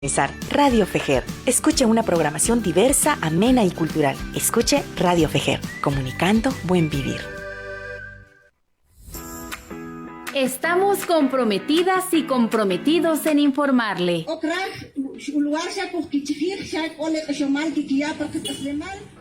Radio Fejer. Escuche una programación diversa, amena y cultural. Escuche Radio Fejer, comunicando buen vivir. Estamos comprometidas y comprometidos en informarle.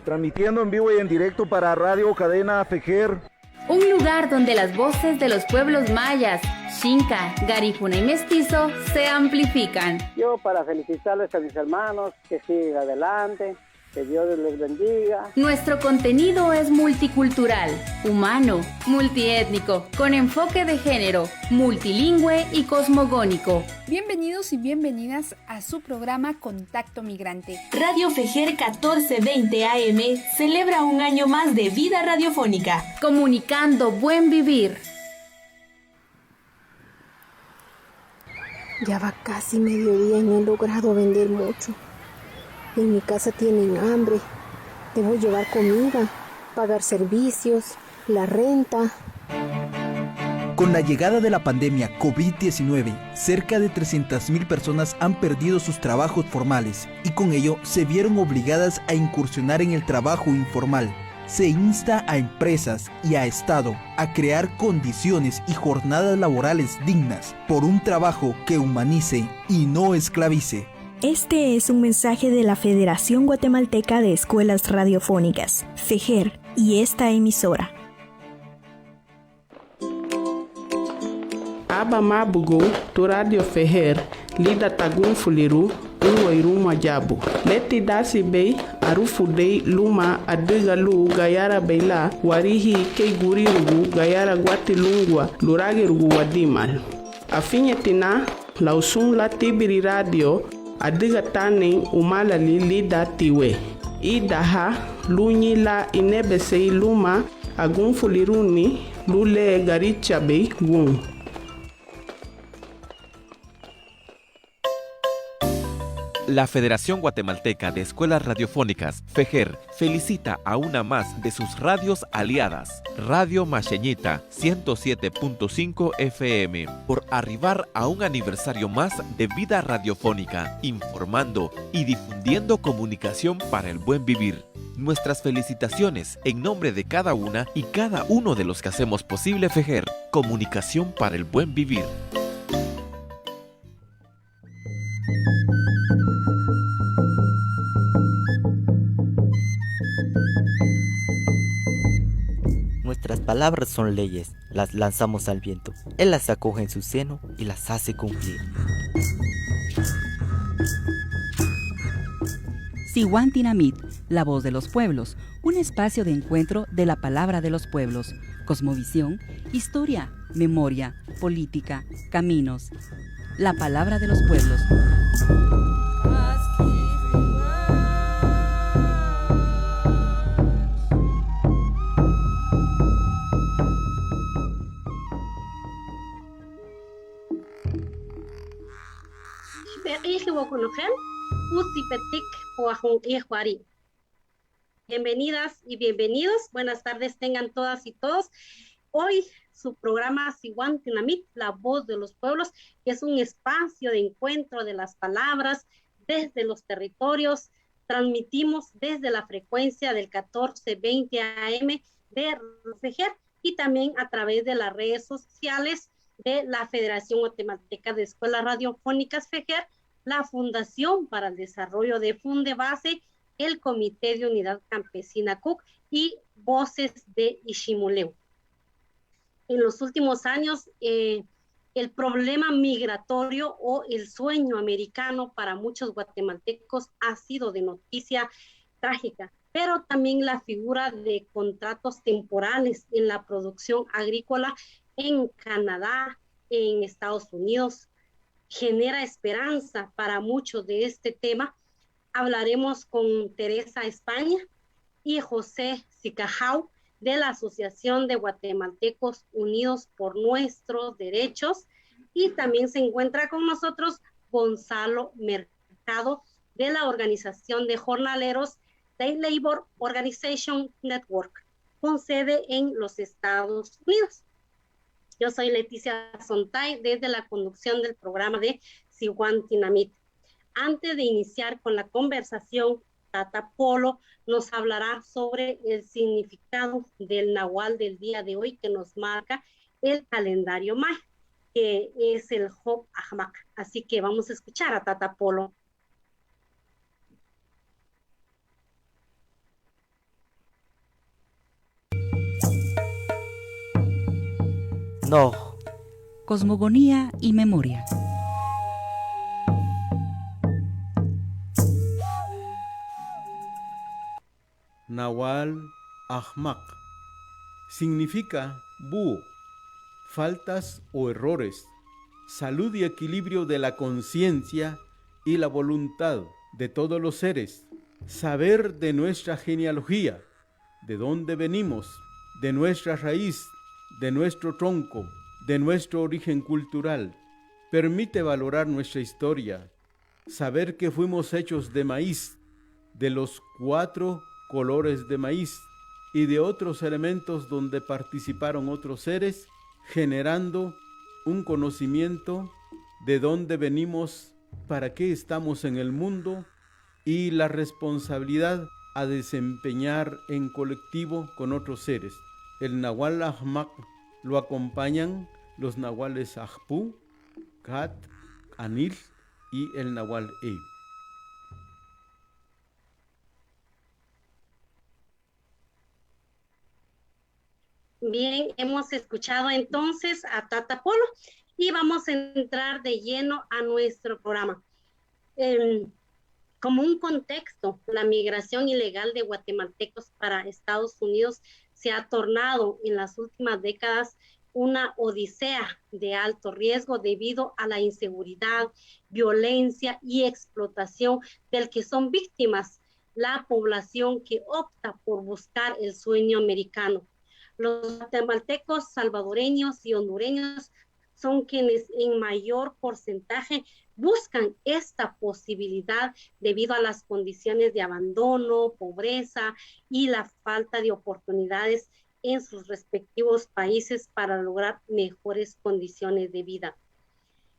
Transmitiendo en vivo y en directo para Radio Cadena Fejer. Un lugar donde las voces de los pueblos mayas, Xinca, Garífuna y Mestizo se amplifican. Yo para felicitarles a mis hermanos, que sigan adelante, que Dios les bendiga. Nuestro contenido es multicultural, humano, multiétnico, con enfoque de género, multilingüe y cosmogónico. Bienvenidos y bienvenidas a su programa Contacto Migrante. Radio Fejer 1420 AM celebra un año más de vida radiofónica. Comunicando buen vivir. Ya va casi mediodía y no he logrado vender mucho. En mi casa tienen hambre. Debo llevar comida, pagar servicios, la renta. Con la llegada de la pandemia COVID-19, cerca de 300,000 personas han perdido sus trabajos formales y con ello se vieron obligadas a incursionar en el trabajo informal. Se insta a empresas y a Estado a crear condiciones y jornadas laborales dignas por un trabajo que humanice y no esclavice. Este es un mensaje de la Federación Guatemalteca de Escuelas Radiofónicas, FEJER, y esta emisora. Aba Mabugo, tu Radio Fejer, lida tagun fuliru, uwairu majabu. Leti dasi bei, arufudei luma adiga lu gayara beila, warihi kei gurirugu gayara guati lungwa, luragirugu wadimal. Afinyetina, lausun la tibiri radio, adiga tane umalali lida tiwe. Idaha, lunyi la inebesei luma, agun fuliruni, lule garichabe wun. La Federación Guatemalteca de Escuelas Radiofónicas, FEJER, felicita a una más de sus radios aliadas, Radio Maxeñita 107.5 FM, por arribar a un aniversario más de vida radiofónica, informando y difundiendo comunicación para el buen vivir. Nuestras felicitaciones en nombre de cada una y cada uno de los que hacemos posible FEJER, comunicación para el buen vivir. Nuestras palabras son leyes, las lanzamos al viento. Él las acoge en su seno y las hace cumplir. Sihuantinamit, la voz de los pueblos, un espacio de encuentro de la palabra de los pueblos, cosmovisión, historia, memoria, política, caminos. La palabra de los pueblos. Bienvenidas y bienvenidos, buenas tardes tengan todas y todos. Hoy su programa Sihuantinamit, la voz de los pueblos, que es un espacio de encuentro de las palabras desde los territorios. Transmitimos desde la frecuencia del 1420 AM de FEJER y también a través de las redes sociales de la Federación Guatemalteca de Escuelas Radiofónicas FEJER, la Fundación para el Desarrollo de Fundebase, el Comité de Unidad Campesina CUC y Voces de Iximuleu. En los últimos años, el problema migratorio o el sueño americano para muchos guatemaltecos ha sido de noticia trágica, pero también la figura de contratos temporales en la producción agrícola en Canadá, en Estados Unidos, genera esperanza para muchos de este tema. Hablaremos con Teresa España y José Sicajau de la Asociación de Guatemaltecos Unidos por Nuestros Derechos, y también se encuentra con nosotros Gonzalo Mercado de la Organización de Jornaleros Day Labor Organization Network, con sede en los Estados Unidos. Yo soy Leticia Sontay desde la conducción del programa de Sihuantinamit. antes de iniciar con la conversación, Tata Polo nos hablará sobre el significado del Nahual del día de hoy que nos marca el calendario maya, que es el Job Ahmak. Así que vamos a escuchar a Tata Polo. No. Cosmogonía y memoria. Nahual Ahmak significa búho, faltas o errores, salud y equilibrio de la conciencia y la voluntad de todos los seres, saber de nuestra genealogía, de dónde venimos, de nuestra raíz, de nuestro tronco, de nuestro origen cultural. Permite valorar nuestra historia, saber que fuimos hechos de maíz, de los 4 colores de maíz y de otros elementos donde participaron otros seres, generando un conocimiento de dónde venimos, para qué estamos en el mundo y la responsabilidad a desempeñar en colectivo con otros seres. El Nahual Ahmak lo acompañan los Nahuales Ajpú, Cat, Anil y el Nahual Eib. Bien, hemos escuchado entonces a Tata Polo y vamos a entrar de lleno a nuestro programa. Como un contexto, la migración ilegal de guatemaltecos para Estados Unidos se ha tornado en las últimas décadas una odisea de alto riesgo debido a la inseguridad, violencia y explotación del que son víctimas la población que opta por buscar el sueño americano. Los guatemaltecos, salvadoreños y hondureños son quienes en mayor porcentaje buscan esta posibilidad debido a las condiciones de abandono, pobreza y la falta de oportunidades en sus respectivos países para lograr mejores condiciones de vida.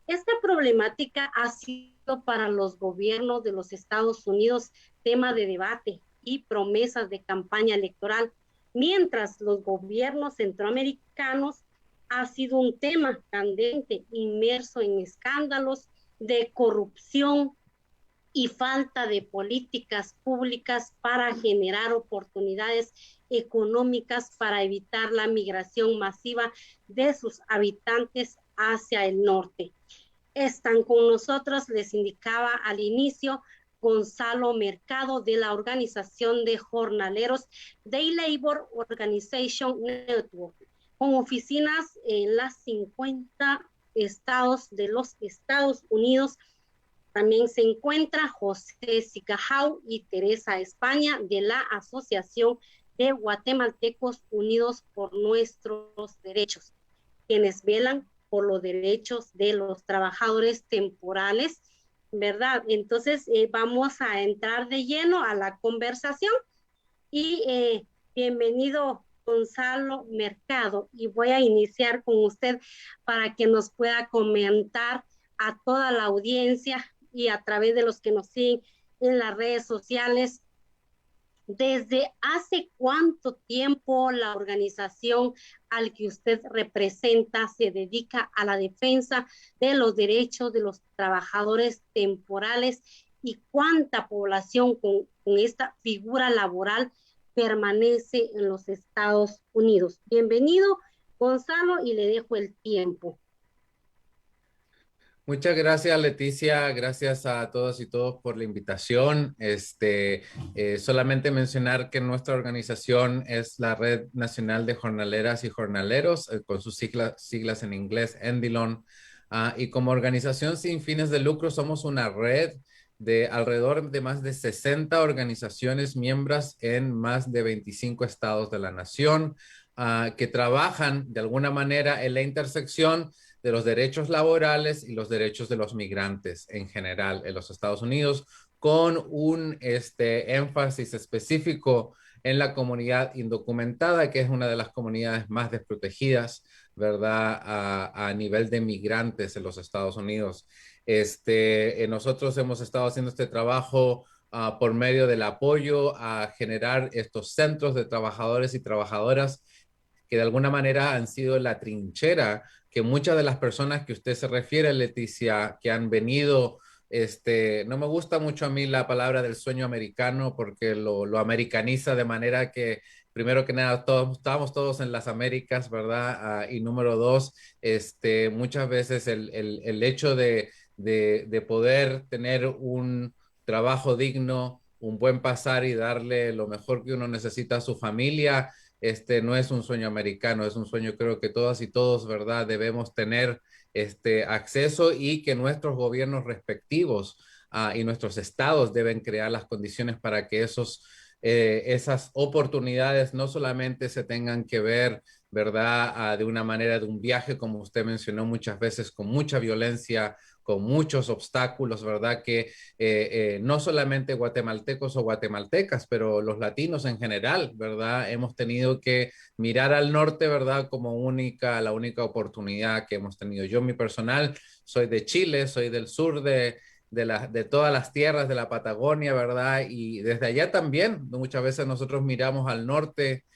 Esta problemática ha sido para los gobiernos de los Estados Unidos tema de debate y promesas de campaña electoral, mientras los gobiernos centroamericanos ha sido un tema candente, inmerso en escándalos de corrupción y falta de políticas públicas para generar oportunidades económicas para evitar la migración masiva de sus habitantes hacia el norte. Están con nosotros, les indicaba al inicio, Gonzalo Mercado de la Organización de Jornaleros Day Labor Organization Network, con oficinas en las 50 estados de los Estados Unidos. También se encuentra José Sicajau y Teresa España de la Asociación de Guatemaltecos Unidos por Nuestros Derechos, quienes velan por los derechos de los trabajadores temporales, ¿verdad? Entonces vamos a entrar de lleno a la conversación y bienvenido Gonzalo Mercado, y voy a iniciar con usted para que nos pueda comentar a toda la audiencia y a través de los que nos siguen en las redes sociales, ¿desde hace cuánto tiempo la organización al que usted representa se dedica a la defensa de los derechos de los trabajadores temporales y cuánta población con esta figura laboral permanece en los Estados Unidos? Bienvenido, Gonzalo, y le dejo el tiempo. Muchas gracias, Leticia. Gracias a todos y todos por la invitación. Solamente mencionar que nuestra organización es la Red Nacional de Jornaleras y Jornaleros, con sus siglas en inglés, NDLON. Y como organización sin fines de lucro somos una red de alrededor de más de 60 organizaciones miembros en más de 25 estados de la nación, que trabajan de alguna manera en la intersección de los derechos laborales y los derechos de los migrantes en general en los Estados Unidos, con un énfasis específico en la comunidad indocumentada, que es una de las comunidades más desprotegidas, ¿verdad?, a nivel de migrantes en los Estados Unidos. Nosotros hemos estado haciendo este trabajo por medio del apoyo a generar estos centros de trabajadores y trabajadoras que de alguna manera han sido la trinchera que muchas de las personas que usted se refiere, Leticia, que han venido, no me gusta mucho a mí la palabra del sueño americano porque lo americaniza de manera que, primero que nada, estábamos todos en las Américas, ¿verdad? Y número dos, muchas veces el hecho de poder tener un trabajo digno, un buen pasar y darle lo mejor que uno necesita a su familia, no es un sueño americano, es un sueño creo que todas y todos, ¿verdad? Debemos tener acceso y que nuestros gobiernos respectivos y nuestros estados deben crear las condiciones para que esas oportunidades no solamente se tengan que ver, ¿verdad? De una manera de un viaje, como usted mencionó muchas veces, con mucha violencia, con muchos obstáculos, ¿verdad? Que no solamente guatemaltecos o guatemaltecas, pero los latinos en general, ¿verdad? Hemos tenido que mirar al norte, ¿verdad? Como la única oportunidad que hemos tenido. Yo, mi personal, soy de Chile, soy del sur de todas las tierras de la Patagonia, ¿verdad? Y desde allá también, muchas veces nosotros miramos al norte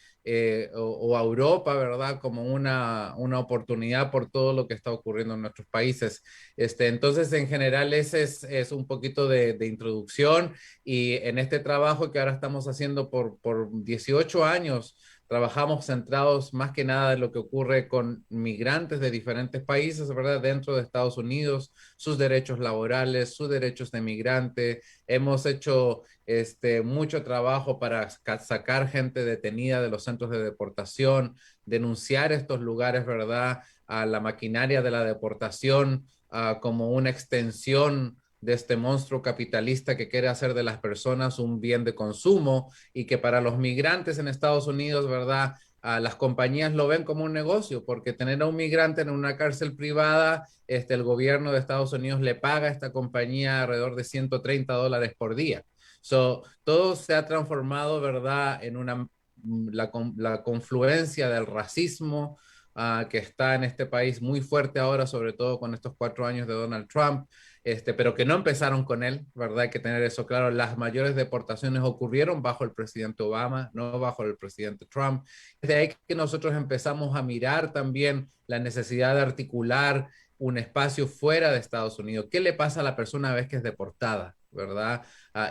o a Europa, ¿verdad? Como una oportunidad por todo lo que está ocurriendo en nuestros países. Entonces, en general, ese es un poquito de introducción y en este trabajo que ahora estamos haciendo por 18 años, trabajamos centrados más que nada en lo que ocurre con migrantes de diferentes países, ¿verdad? Dentro de Estados Unidos, sus derechos laborales, sus derechos de migrante. Hemos hecho mucho trabajo para sacar gente detenida de los centros de deportación, denunciar estos lugares, ¿verdad? A la maquinaria de la deportación como una extensión de este monstruo capitalista que quiere hacer de las personas un bien de consumo y que para los migrantes en Estados Unidos, ¿verdad? Las compañías lo ven como un negocio, porque tener a un migrante en una cárcel privada, el gobierno de Estados Unidos le paga a esta compañía alrededor de $130 por día. Todo se ha transformado, ¿verdad?, en la confluencia del racismo que está en este país muy fuerte ahora, sobre todo con estos 4 años de Donald Trump, pero que no empezaron con él, ¿verdad? Hay que tener eso claro. Las mayores deportaciones ocurrieron bajo el presidente Obama, no bajo el presidente Trump. Desde ahí que nosotros empezamos a mirar también la necesidad de articular un espacio fuera de Estados Unidos. ¿Qué le pasa a la persona una vez que es deportada, verdad?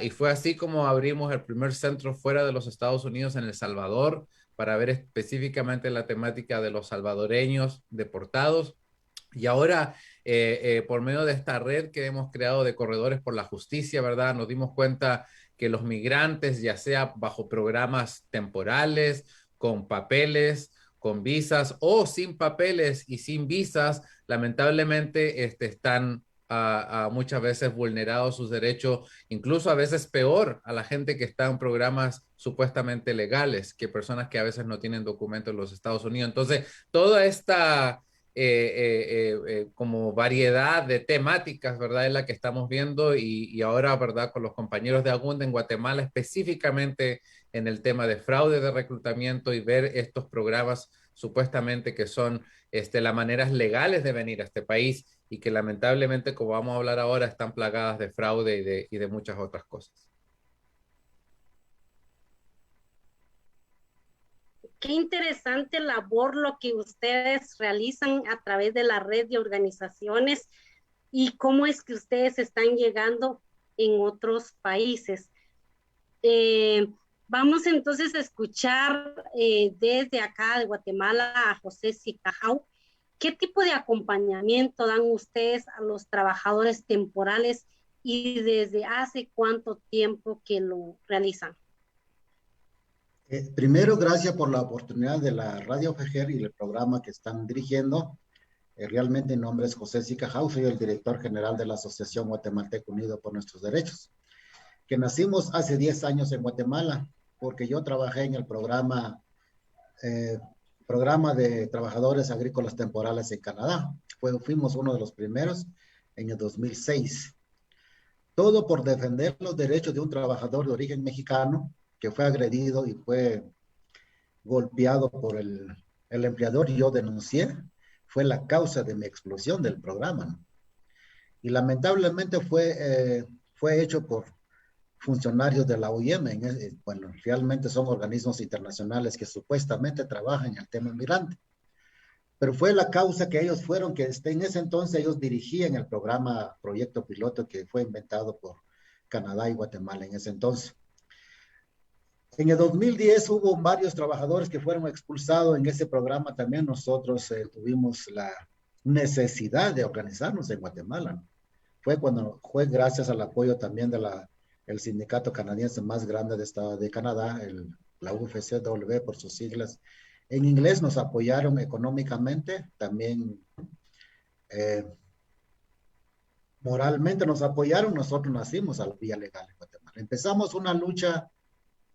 Y fue así como abrimos el primer centro fuera de los Estados Unidos en El Salvador para ver específicamente la temática de los salvadoreños deportados. Y ahora, por medio de esta red que hemos creado de corredores por la justicia, ¿verdad? Nos dimos cuenta que los migrantes, ya sea bajo programas temporales, con papeles, con visas o sin papeles y sin visas, lamentablemente están muchas veces vulnerados sus derechos, incluso a veces peor a la gente que está en programas supuestamente legales que personas que a veces no tienen documentos en los Estados Unidos. Entonces, toda esta como variedad de temáticas, ¿verdad? Es la que estamos viendo y ahora, ¿verdad? Con los compañeros de Agunda en Guatemala, específicamente en el tema de fraude de reclutamiento y ver estos programas supuestamente que son las maneras legales de venir a este país y que lamentablemente, como vamos a hablar ahora, están plagadas de fraude y de muchas otras cosas. Qué interesante labor lo que ustedes realizan a través de la red de organizaciones y cómo es que ustedes están llegando en otros países. Vamos entonces a escuchar desde acá de Guatemala a José Sicajau. ¿Qué tipo de acompañamiento dan ustedes a los trabajadores temporales y desde hace cuánto tiempo que lo realizan? Primero, gracias por la oportunidad de la Radio FEJER y el programa que están dirigiendo. Realmente mi nombre es José Sicajau, soy el director general de la Asociación Guatemalteca Unido por Nuestros Derechos, que nacimos hace 10 años en Guatemala, porque yo trabajé en el programa de trabajadores agrícolas temporales en Canadá. Fuimos uno de los primeros en el 2006. Todo por defender los derechos de un trabajador de origen mexicano que fue agredido y fue golpeado por el empleador. Yo denuncié, fue la causa de mi explosión del programa, ¿no? y lamentablemente fue hecho por funcionarios de la OIM. Bueno, realmente son organismos internacionales que supuestamente trabajan en el tema migrante. Pero fue la causa que ellos fueron, que en ese entonces ellos dirigían el programa Proyecto Piloto que fue inventado por Canadá y Guatemala en ese entonces. En el 2010 hubo varios trabajadores que fueron expulsados en ese programa. También nosotros tuvimos la necesidad de organizarnos en Guatemala, ¿no? Fue gracias al apoyo también el sindicato canadiense más grande de Canadá, la UFCW por sus siglas. En inglés nos apoyaron económicamente, también moralmente nos apoyaron. Nosotros nacimos a la vía legal en Guatemala. Empezamos una lucha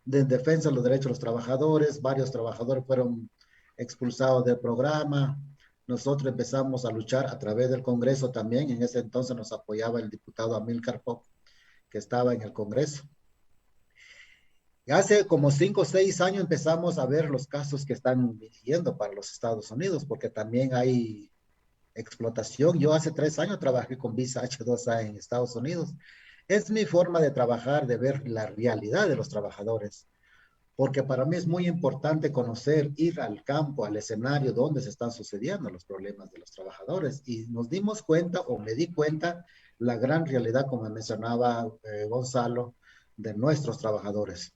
de defensa de los derechos de los trabajadores. Varios trabajadores fueron expulsados del programa. Nosotros empezamos a luchar a través del Congreso también. En ese entonces nos apoyaba el diputado Amílcar Pop, que estaba en el Congreso. Y hace como 5 o 6 años empezamos a ver los casos que están viniendo para los Estados Unidos, porque también hay explotación. Yo hace 3 años trabajé con Visa H2A en Estados Unidos. Es mi forma de trabajar, de ver la realidad de los trabajadores, porque para mí es muy importante conocer, ir al campo, al escenario donde se están sucediendo los problemas de los trabajadores. Y nos dimos cuenta, o me di cuenta, la gran realidad, como mencionaba Gonzalo, de nuestros trabajadores.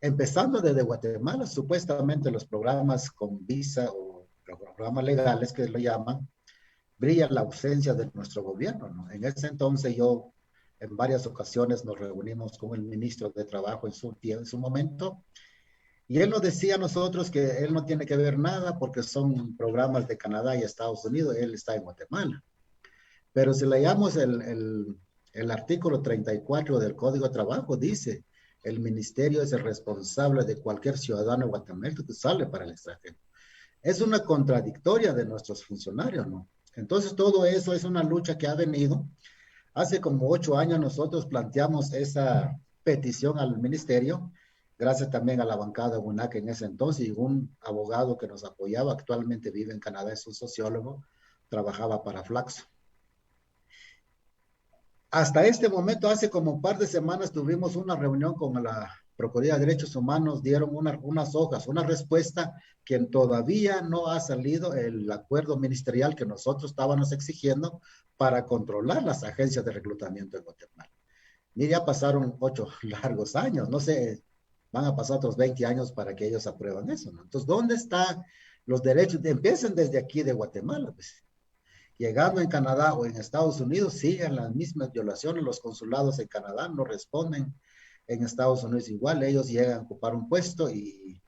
Empezando desde Guatemala, supuestamente los programas con visa o programas legales que lo llaman, brilla la ausencia de nuestro gobierno, ¿no? En ese entonces yo en varias ocasiones nos reunimos con el ministro de Trabajo en su momento, y él nos decía a nosotros que él no tiene que ver nada porque son programas de Canadá y Estados Unidos, él está en Guatemala. Pero si leamos el artículo 34 del Código de Trabajo, dice: el ministerio es el responsable de cualquier ciudadano guatemalteco que sale para el extranjero. Es una contradictoria de nuestros funcionarios, ¿no? Entonces todo eso es una lucha que ha venido. Hace como 8 años nosotros planteamos esa petición al ministerio, gracias también a la bancada de UNAC en ese entonces, y un abogado que nos apoyaba, actualmente vive en Canadá, es un sociólogo, trabajaba para Flaxo. Hasta este momento, hace como un par de semanas, tuvimos una reunión con la Procuraduría de Derechos Humanos, dieron unas hojas, una respuesta que todavía no ha salido el acuerdo ministerial que nosotros estábamos exigiendo para controlar las agencias de reclutamiento en Guatemala. Mira, ya pasaron 8 largos años, no sé, van a pasar otros 20 años para que ellos aprueban eso, ¿no? Entonces, ¿dónde están los derechos? Empiecen desde aquí de Guatemala, pues. Llegando en Canadá o en Estados Unidos, siguen las mismas violaciones. Los consulados en Canadá no responden. En Estados Unidos igual, ellos llegan a ocupar un puesto y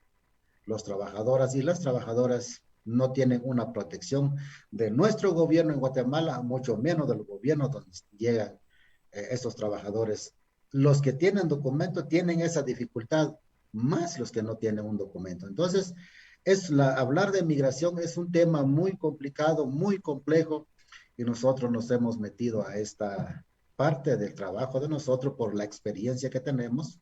los trabajadores y las trabajadoras no tienen una protección de nuestro gobierno en Guatemala, mucho menos del gobierno donde llegan esos trabajadores. Los que tienen documento tienen esa dificultad, más los que no tienen un documento. Entonces, hablar de migración es un tema muy complicado, muy complejo, y nosotros nos hemos metido a esta parte del trabajo de nosotros por la experiencia que tenemos,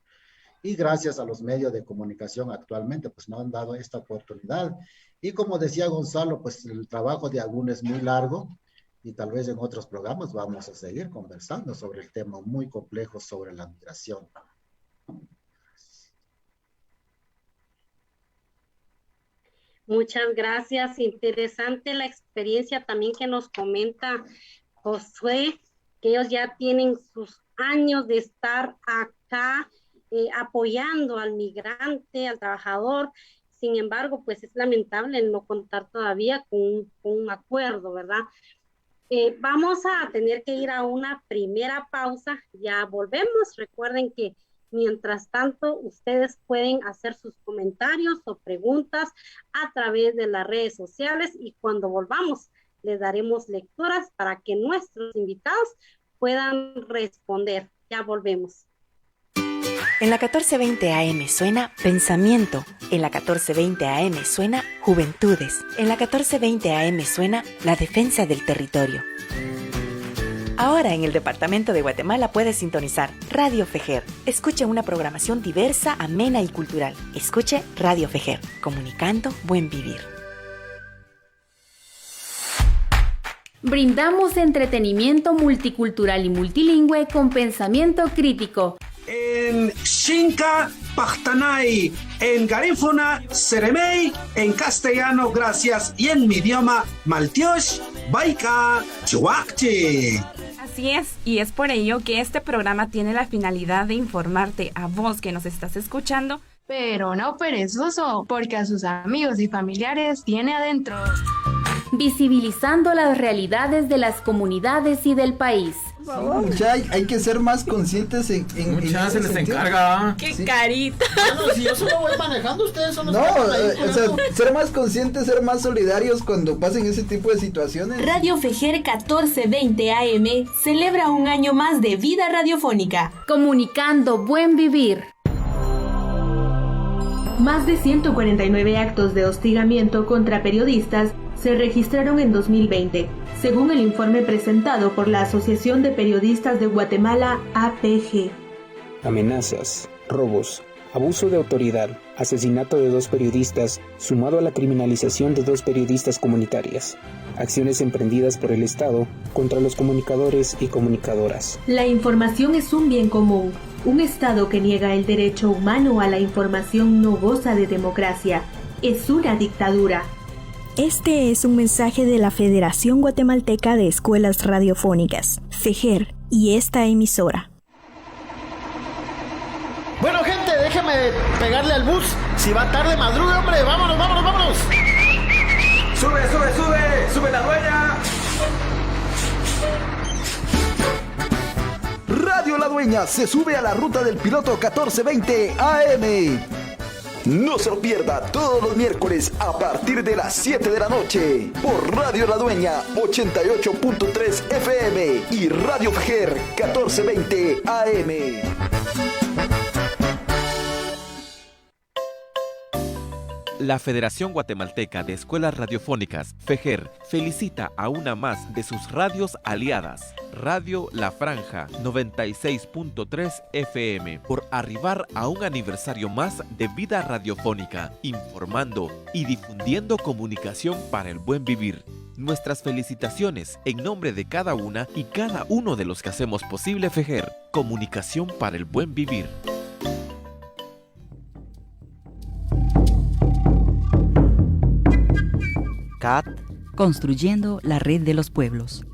y gracias a los medios de comunicación actualmente, pues nos han dado esta oportunidad. Y como decía Gonzalo, pues el trabajo de Agún es muy largo, y tal vez en otros programas vamos a seguir conversando sobre el tema muy complejo sobre la migración. Muchas gracias. Interesante la experiencia también que nos comenta Josué, que ellos ya tienen sus años de estar acá apoyando al migrante, al trabajador. Sin embargo, pues es lamentable no contar todavía con un acuerdo, ¿verdad? Vamos a tener que ir a una primera pausa. Ya volvemos. Recuerden que mientras tanto, ustedes pueden hacer sus comentarios o preguntas a través de las redes sociales, y cuando volvamos les daremos lecturas para que nuestros invitados puedan responder. Ya volvemos. En la 1420 AM suena Pensamiento. En la 1420 AM suena Juventudes. En la 1420 AM suena La Defensa del Territorio. Ahora en el departamento de Guatemala puedes sintonizar Radio Fejer. Escuche una programación diversa, amena y cultural. Escuche Radio Fejer, comunicando buen vivir. Brindamos entretenimiento multicultural y multilingüe con pensamiento crítico. En Xinca, Pachtanay, en Garífuna, Seremey, en castellano, gracias, y en mi idioma, Maltiosh, Baika, Chuakchi. Así es, y es por ello que este programa tiene la finalidad de informarte a vos que nos estás escuchando, pero no perezoso, porque a sus amigos y familiares tiene adentro. Visibilizando las realidades de las comunidades y del país. Mucha, hay que ser más conscientes en mucha se les encarga. ¡Qué sí. carita! Bueno, si yo solo voy manejando, ustedes son los que ahí, o sea, ser más conscientes, ser más solidarios cuando pasen ese tipo de situaciones. Radio Fejer 1420 AM celebra un año más de vida radiofónica. Comunicando buen vivir. Más de 149 actos de hostigamiento contra periodistas se registraron en 2020, según el informe presentado por la Asociación de Periodistas de Guatemala, APG. Amenazas, robos, abuso de autoridad, asesinato de 2 periodistas, sumado a la criminalización de 2 periodistas comunitarias. Acciones emprendidas por el Estado contra los comunicadores y comunicadoras. La información es un bien común. Un Estado que niega el derecho humano a la información no goza de democracia. Es una dictadura. Este es un mensaje de la Federación Guatemalteca de Escuelas Radiofónicas, FEGER, y esta emisora. Bueno, gente, déjame pegarle al bus. Si va tarde, madrugue, hombre. Vámonos, vámonos, vámonos. Sube, sube, sube. Sube la dueña. Radio La Dueña se sube a la ruta del piloto 1420 AM. No se lo pierda todos los miércoles a partir de las 7 de la noche por Radio La Dueña 88.3 FM y Radio Fejer 1420 AM. La Federación Guatemalteca de Escuelas Radiofónicas, FEGER, felicita a una más de sus radios aliadas, Radio La Franja 96.3 FM, por arribar a un aniversario más de vida radiofónica, informando y difundiendo comunicación para el buen vivir. Nuestras felicitaciones en nombre de cada una y cada uno de los que hacemos posible FEGER, comunicación para el buen vivir. CAT, construyendo la red de los pueblos.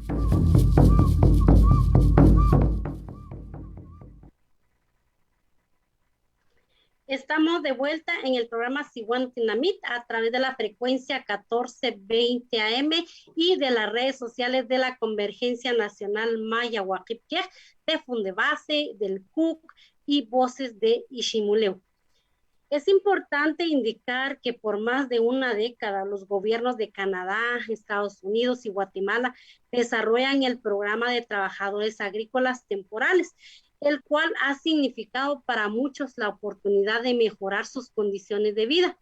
Estamos de vuelta en el programa Sihuantinamit a través de la frecuencia 1420 AM y de las redes sociales de la Convergencia Nacional Maya Huaquipquej, de Fundebase, del CUC y Voces de Iximuleu. Es importante indicar que por más de una década los gobiernos de Canadá, Estados Unidos y Guatemala desarrollan el programa de trabajadores agrícolas temporales, el cual ha significado para muchos la oportunidad de mejorar sus condiciones de vida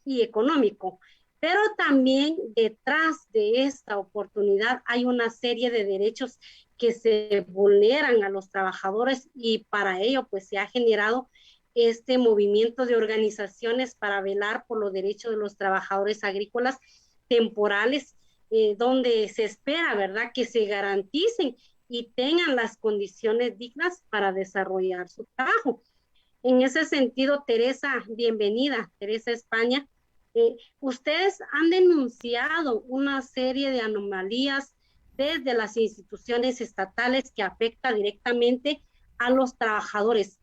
y económico. Pero también detrás de esta oportunidad hay una serie de derechos que se vulneran a los trabajadores y para ello pues se ha generado este movimiento de organizaciones para velar por los derechos de los trabajadores agrícolas temporales, donde se espera, ¿verdad?, que se garanticen y tengan las condiciones dignas para desarrollar su trabajo. En ese sentido, Teresa, bienvenida, Teresa España. Ustedes han denunciado una serie de anomalías desde las instituciones estatales que afecta directamente a los trabajadores.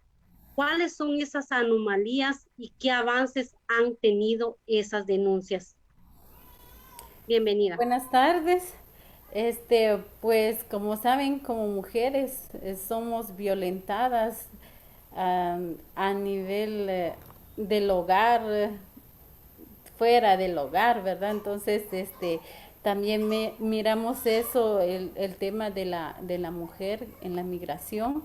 ¿Cuáles son esas anomalías y qué avances han tenido esas denuncias? Bienvenida. Buenas tardes. Pues como saben, como mujeres somos violentadas a nivel del hogar, fuera del hogar, ¿verdad? Entonces, también miramos eso, el tema de la mujer en la migración.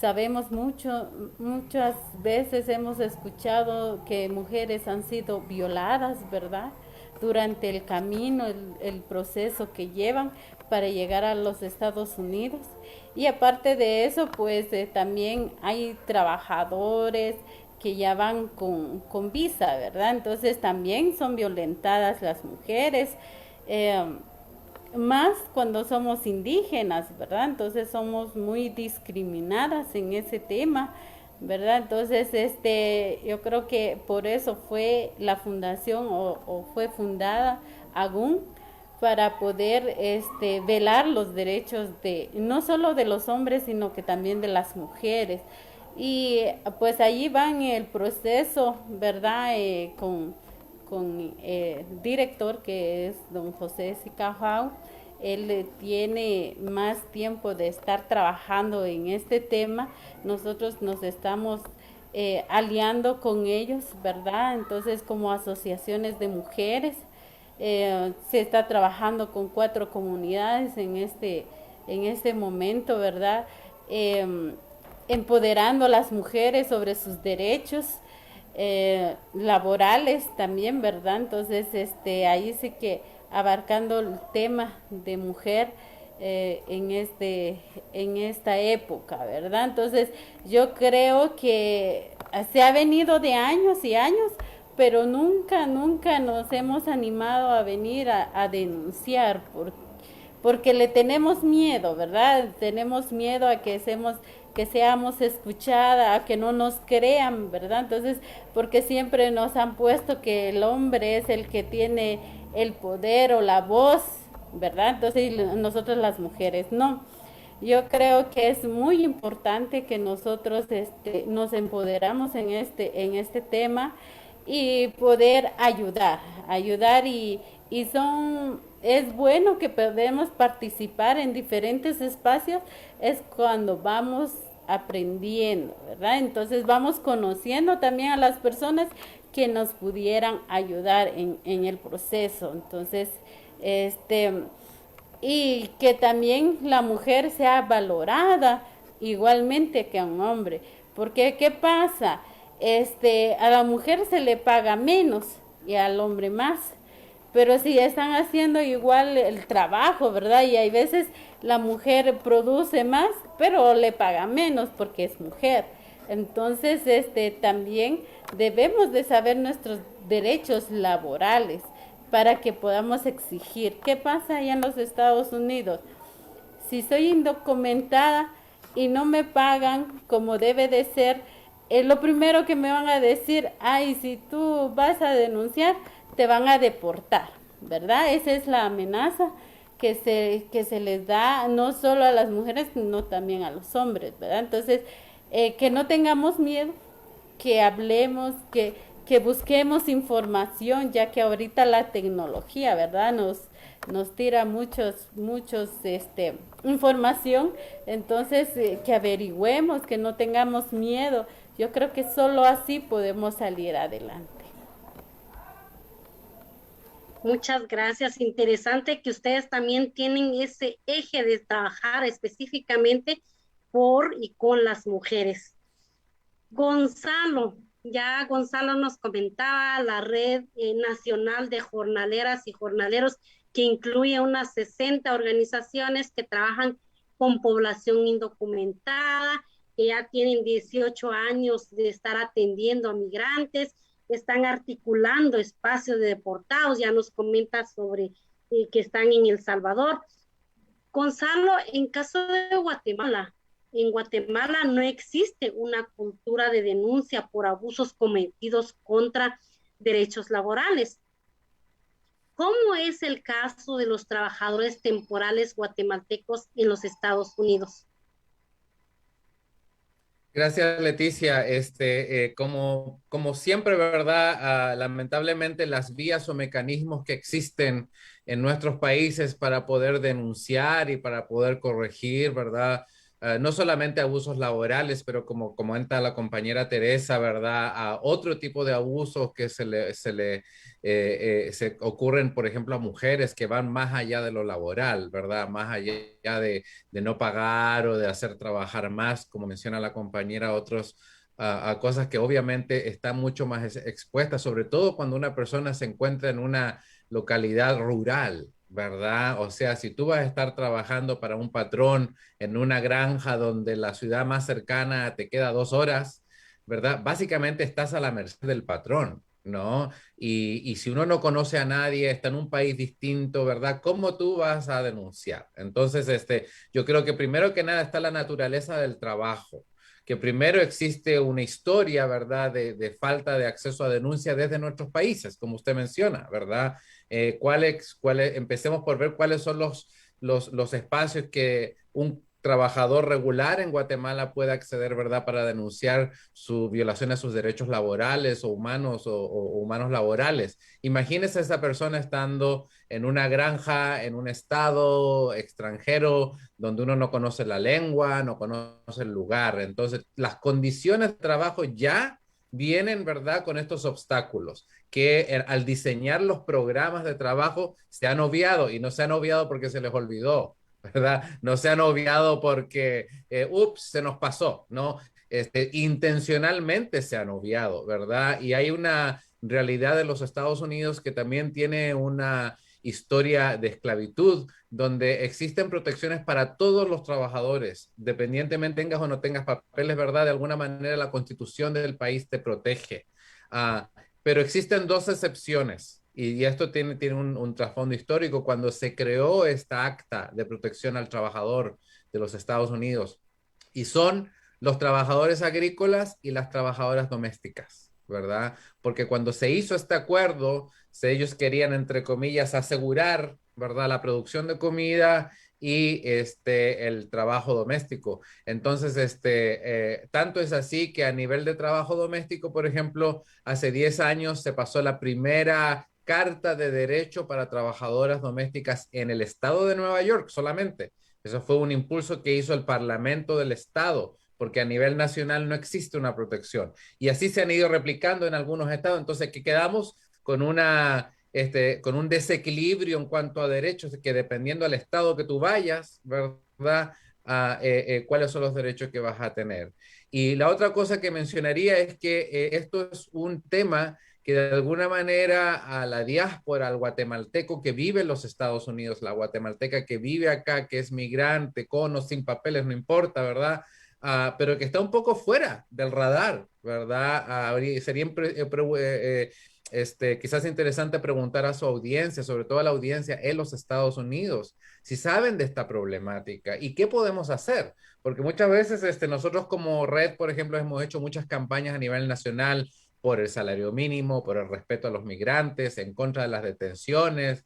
Sabemos muchas veces hemos escuchado que mujeres han sido violadas, ¿verdad?, durante el camino, el proceso que llevan para llegar a los Estados Unidos. Y aparte de eso, pues también hay trabajadores que ya van con visa, ¿verdad? Entonces también son violentadas las mujeres. más cuando somos indígenas, ¿verdad? Entonces somos muy discriminadas en ese tema, ¿verdad? Entonces, yo creo que por eso fue la fundación o fue fundada AGUN, para poder velar los derechos de no solo de los hombres, sino que también de las mujeres. Y pues allí van el proceso, ¿verdad? Con el director, que es don José Sicajau. Él tiene más tiempo de estar trabajando en este tema. Nosotros nos estamos aliando con ellos, ¿verdad? Entonces, como asociaciones de mujeres, se está trabajando con 4 comunidades en este momento, ¿verdad? Empoderando a las mujeres sobre sus derechos laborales también, ¿verdad? Entonces, ahí sí que abarcando el tema de mujer en esta época, ¿verdad? Entonces, yo creo que se ha venido de años y años, pero nunca nos hemos animado a venir a denunciar porque le tenemos miedo, ¿verdad? Tenemos miedo a que seamos escuchadas, a que no nos crean, ¿verdad? Entonces, porque siempre nos han puesto que el hombre es el que tiene el poder o la voz, ¿verdad? Entonces, nosotros las mujeres no. Yo creo que es muy importante que nosotros nos empoderamos en este tema y poder ayudar y es bueno que podemos participar en diferentes espacios, es cuando vamos aprendiendo, ¿verdad? Entonces vamos conociendo también a las personas que nos pudieran ayudar en el proceso. Entonces, y que también la mujer sea valorada igualmente que a un hombre, porque ¿qué pasa? A la mujer se le paga menos y al hombre más, pero si están haciendo igual el trabajo, ¿verdad? Y hay veces la mujer produce más, pero le paga menos porque es mujer. Entonces, también debemos de saber nuestros derechos laborales para que podamos exigir. ¿Qué pasa allá en los Estados Unidos? Si soy indocumentada y no me pagan como debe de ser, lo primero que me van a decir, ay, si tú vas a denunciar, te van a deportar, ¿verdad? Esa es la amenaza que se les da no solo a las mujeres, sino también a los hombres, ¿verdad? Entonces, que no tengamos miedo, que hablemos, que busquemos información, ya que ahorita la tecnología, ¿verdad? Nos tira muchos información, entonces que averigüemos, que no tengamos miedo. Yo creo que solo así podemos salir adelante. Muchas gracias. Interesante que ustedes también tienen ese eje de trabajar específicamente por y con las mujeres. Gonzalo nos comentaba la Red Nacional de Jornaleras y Jornaleros, que incluye unas 60 organizaciones que trabajan con población indocumentada, que ya tienen 18 años de estar atendiendo a migrantes, están articulando espacios de deportados, ya nos comenta sobre que están en El Salvador. Gonzalo, en caso de Guatemala, en Guatemala no existe una cultura de denuncia por abusos cometidos contra derechos laborales. ¿Cómo es el caso de los trabajadores temporales guatemaltecos en los Estados Unidos? Gracias, Leticia. Como siempre, ¿verdad? Lamentablemente las vías o mecanismos que existen en nuestros países para poder denunciar y para poder corregir, ¿verdad? No solamente abusos laborales, pero como comenta la compañera Teresa, ¿verdad? A otro tipo de abusos que se ocurren, por ejemplo, a mujeres que van más allá de lo laboral, ¿verdad? Más allá de no pagar o de hacer trabajar más, como menciona la compañera, a cosas que obviamente están mucho más expuestas, sobre todo cuando una persona se encuentra en una localidad rural, ¿verdad? O sea, si tú vas a estar trabajando para un patrón en una granja donde la ciudad más cercana te queda 2 horas, ¿verdad? Básicamente estás a la merced del patrón, ¿no? Y si uno no conoce a nadie, está en un país distinto, ¿verdad? ¿Cómo tú vas a denunciar? Entonces, yo creo que primero que nada está la naturaleza del trabajo, que primero existe una historia, ¿verdad?, de falta de acceso a denuncia desde nuestros países, como usted menciona, ¿verdad? Empecemos por ver cuáles son los espacios que un trabajador regular en Guatemala puede acceder, ¿verdad?, para denunciar su violación a sus derechos laborales o humanos o humanos laborales. Imagínese a esa persona estando en una granja, en un estado extranjero, donde uno no conoce la lengua, no conoce el lugar. Entonces, las condiciones de trabajo ya vienen, ¿verdad?, con estos obstáculos que al diseñar los programas de trabajo se han obviado, y no se han obviado porque se les olvidó, ¿verdad? No se han obviado porque, se nos pasó, ¿no? Intencionalmente se han obviado, ¿verdad? Y hay una realidad de los Estados Unidos que también tiene una historia de esclavitud, donde existen protecciones para todos los trabajadores, dependientemente tengas o no tengas papeles, ¿verdad? De alguna manera la constitución del país te protege. Pero existen dos excepciones, y esto tiene un trasfondo histórico. Cuando se creó esta acta de protección al trabajador de los Estados Unidos, y son los trabajadores agrícolas y las trabajadoras domésticas, ¿verdad? Porque cuando se hizo este acuerdo, ellos querían, entre comillas, asegurar, ¿verdad?, la producción de comida y el trabajo doméstico. Entonces, tanto es así que a nivel de trabajo doméstico, por ejemplo, hace 10 años se pasó la primera carta de derecho para trabajadoras domésticas en el estado de Nueva York solamente. Eso fue un impulso que hizo el Parlamento del Estado, porque a nivel nacional no existe una protección. Y así se han ido replicando en algunos estados. Entonces, que quedamos con con un desequilibrio en cuanto a derechos, que dependiendo del estado que tú vayas, ¿verdad? Cuáles son los derechos que vas a tener. Y la otra cosa que mencionaría es que esto es un tema que de alguna manera a la diáspora, al guatemalteco que vive en los Estados Unidos, la guatemalteca que vive acá, que es migrante, con o sin papeles, no importa, ¿verdad? Pero que está un poco fuera del radar, ¿verdad? Sería quizás interesante preguntar a su audiencia, sobre todo a la audiencia en los Estados Unidos, si saben de esta problemática y qué podemos hacer. Porque muchas veces nosotros como red, por ejemplo, hemos hecho muchas campañas a nivel nacional por el salario mínimo, por el respeto a los migrantes, en contra de las detenciones,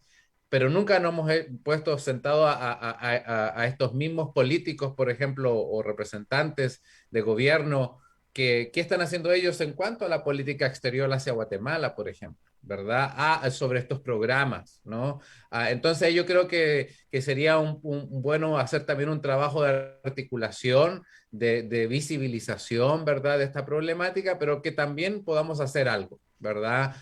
pero nunca nos hemos puesto sentado a estos mismos políticos, por ejemplo, o representantes de gobierno, ¿qué están haciendo ellos en cuanto a la política exterior hacia Guatemala, por ejemplo? ¿Verdad? Sobre estos programas, ¿no? Entonces yo creo que sería bueno hacer también un trabajo de articulación, de visibilización, ¿verdad?, de esta problemática, pero que también podamos hacer algo, ¿verdad?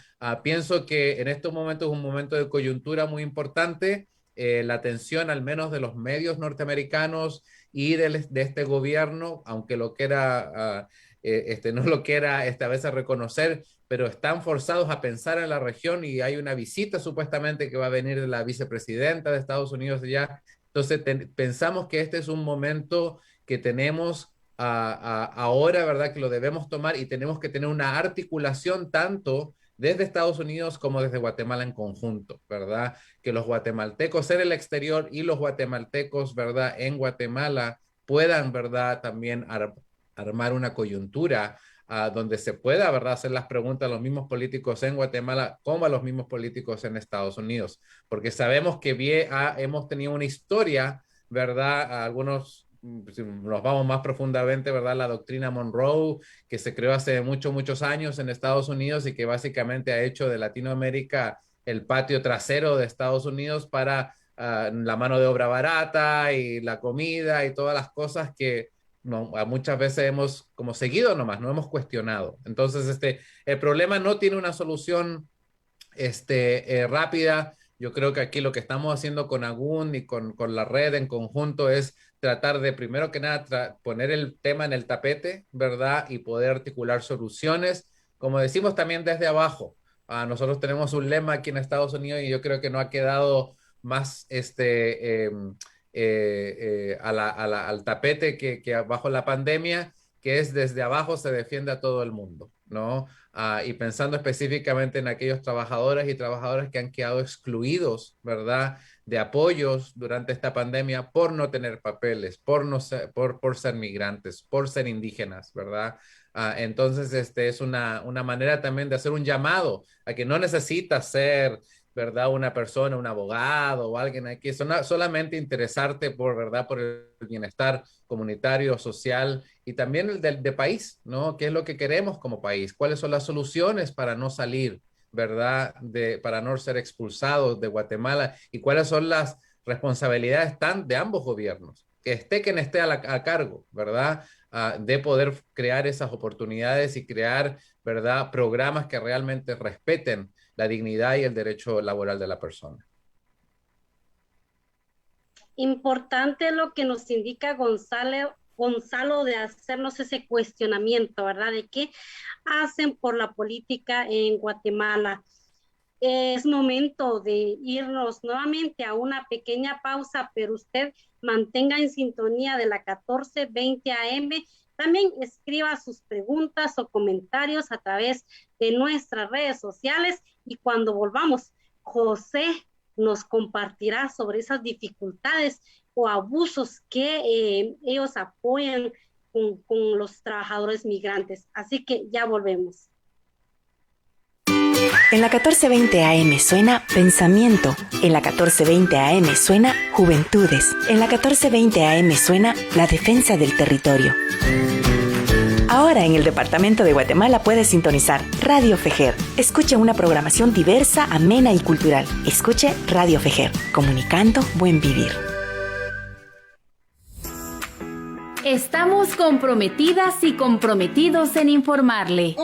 Pienso que en estos momentos es un momento de coyuntura muy importante. La atención al menos de los medios norteamericanos y de este gobierno, aunque lo quiera, no lo quiera a veces reconocer, pero están forzados a pensar en la región, y hay una visita supuestamente que va a venir de la vicepresidenta de Estados Unidos allá. Entonces pensamos que este es un momento que tenemos ahora, ¿verdad?, que lo debemos tomar, y tenemos que tener una articulación tanto desde Estados Unidos como desde Guatemala en conjunto, ¿verdad? Que los guatemaltecos en el exterior y los guatemaltecos, ¿verdad?, en Guatemala puedan, ¿verdad?, también armar una coyuntura donde se pueda, ¿verdad?, hacer las preguntas a los mismos políticos en Guatemala como a los mismos políticos en Estados Unidos, porque sabemos que hemos tenido una historia, ¿verdad? Algunos, si nos vamos más profundamente, ¿verdad?, la doctrina Monroe, que se creó hace muchos años en Estados Unidos y que básicamente ha hecho de Latinoamérica el patio trasero de Estados Unidos para la mano de obra barata y la comida y todas las cosas que muchas veces hemos como seguido nomás, no hemos cuestionado. Entonces, el problema no tiene una solución rápida. Yo creo que aquí lo que estamos haciendo con AGUN y con la red en conjunto es tratar de, primero que nada, poner el tema en el tapete, ¿verdad? Y poder articular soluciones, como decimos también desde abajo. Nosotros tenemos un lema aquí en Estados Unidos y yo creo que no ha quedado más al tapete que bajo la pandemia, que es desde abajo se defiende a todo el mundo, ¿no? Y pensando específicamente en aquellos trabajadores y trabajadoras que han quedado excluidos, ¿verdad?, de apoyos durante esta pandemia por no tener papeles, por ser migrantes, por ser indígenas, ¿verdad? Entonces, es una manera también de hacer un llamado a que no necesitas ser, ¿verdad?, una persona, un abogado o alguien aquí, solamente interesarte por, ¿verdad?, por el bienestar comunitario, social y también el de país, ¿no? ¿Qué es lo que queremos como país? ¿Cuáles son las soluciones para no salir, ¿verdad?, para no ser expulsados de Guatemala? ¿Y cuáles son las responsabilidades de ambos gobiernos? Que esté quien esté a cargo, ¿verdad?, de poder crear esas oportunidades y crear, ¿verdad?, programas que realmente respeten la dignidad y el derecho laboral de la persona. Importante lo que nos indica Gonzalo, de hacernos ese cuestionamiento, ¿verdad? De qué hacen por la política en Guatemala. Es momento de irnos nuevamente a una pequeña pausa, pero usted mantenga en sintonía de la 1420 AM. También escriba sus preguntas o comentarios a través de nuestras redes sociales y cuando volvamos, José nos compartirá sobre esas dificultades o abusos que ellos apoyan con los trabajadores migrantes. Así que ya volvemos. En la 1420 AM suena Pensamiento. En la 1420 AM suena Juventudes. En la 1420 AM suena La Defensa del Territorio. Ahora en el departamento de Guatemala puedes sintonizar Radio Fejer. Escuche una programación diversa, amena y cultural. Escuche Radio Fejer, comunicando buen vivir. Estamos comprometidas y comprometidos en informarle.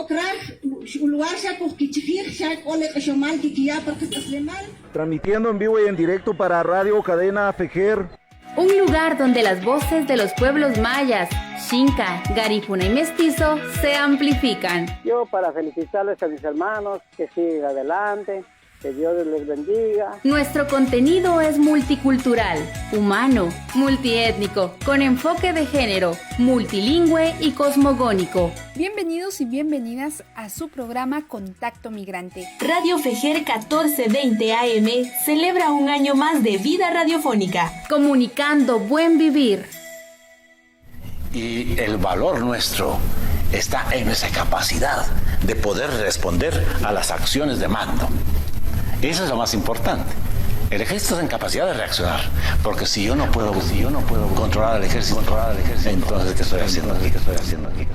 Transmitiendo en vivo y en directo para Radio Cadena Fejer. Un lugar donde las voces de los pueblos mayas, Xinca, Garifuna y Mestizo se amplifican. Yo para felicitarles a mis hermanos, que sigan adelante, que Dios les bendiga. Nuestro contenido es multicultural, humano, multiétnico, con enfoque de género, multilingüe y cosmogónico. Bienvenidos y bienvenidas a su programa Contacto Migrante. Radio Fejer 1420 AM celebra un año más de vida radiofónica. Comunicando buen vivir. Y el valor nuestro está en esa capacidad de poder responder a las acciones de mando. Eso es lo más importante. El ejército está en capacidad de reaccionar, porque si yo no puedo controlar al ejército, entonces ¿qué estoy haciendo aquí?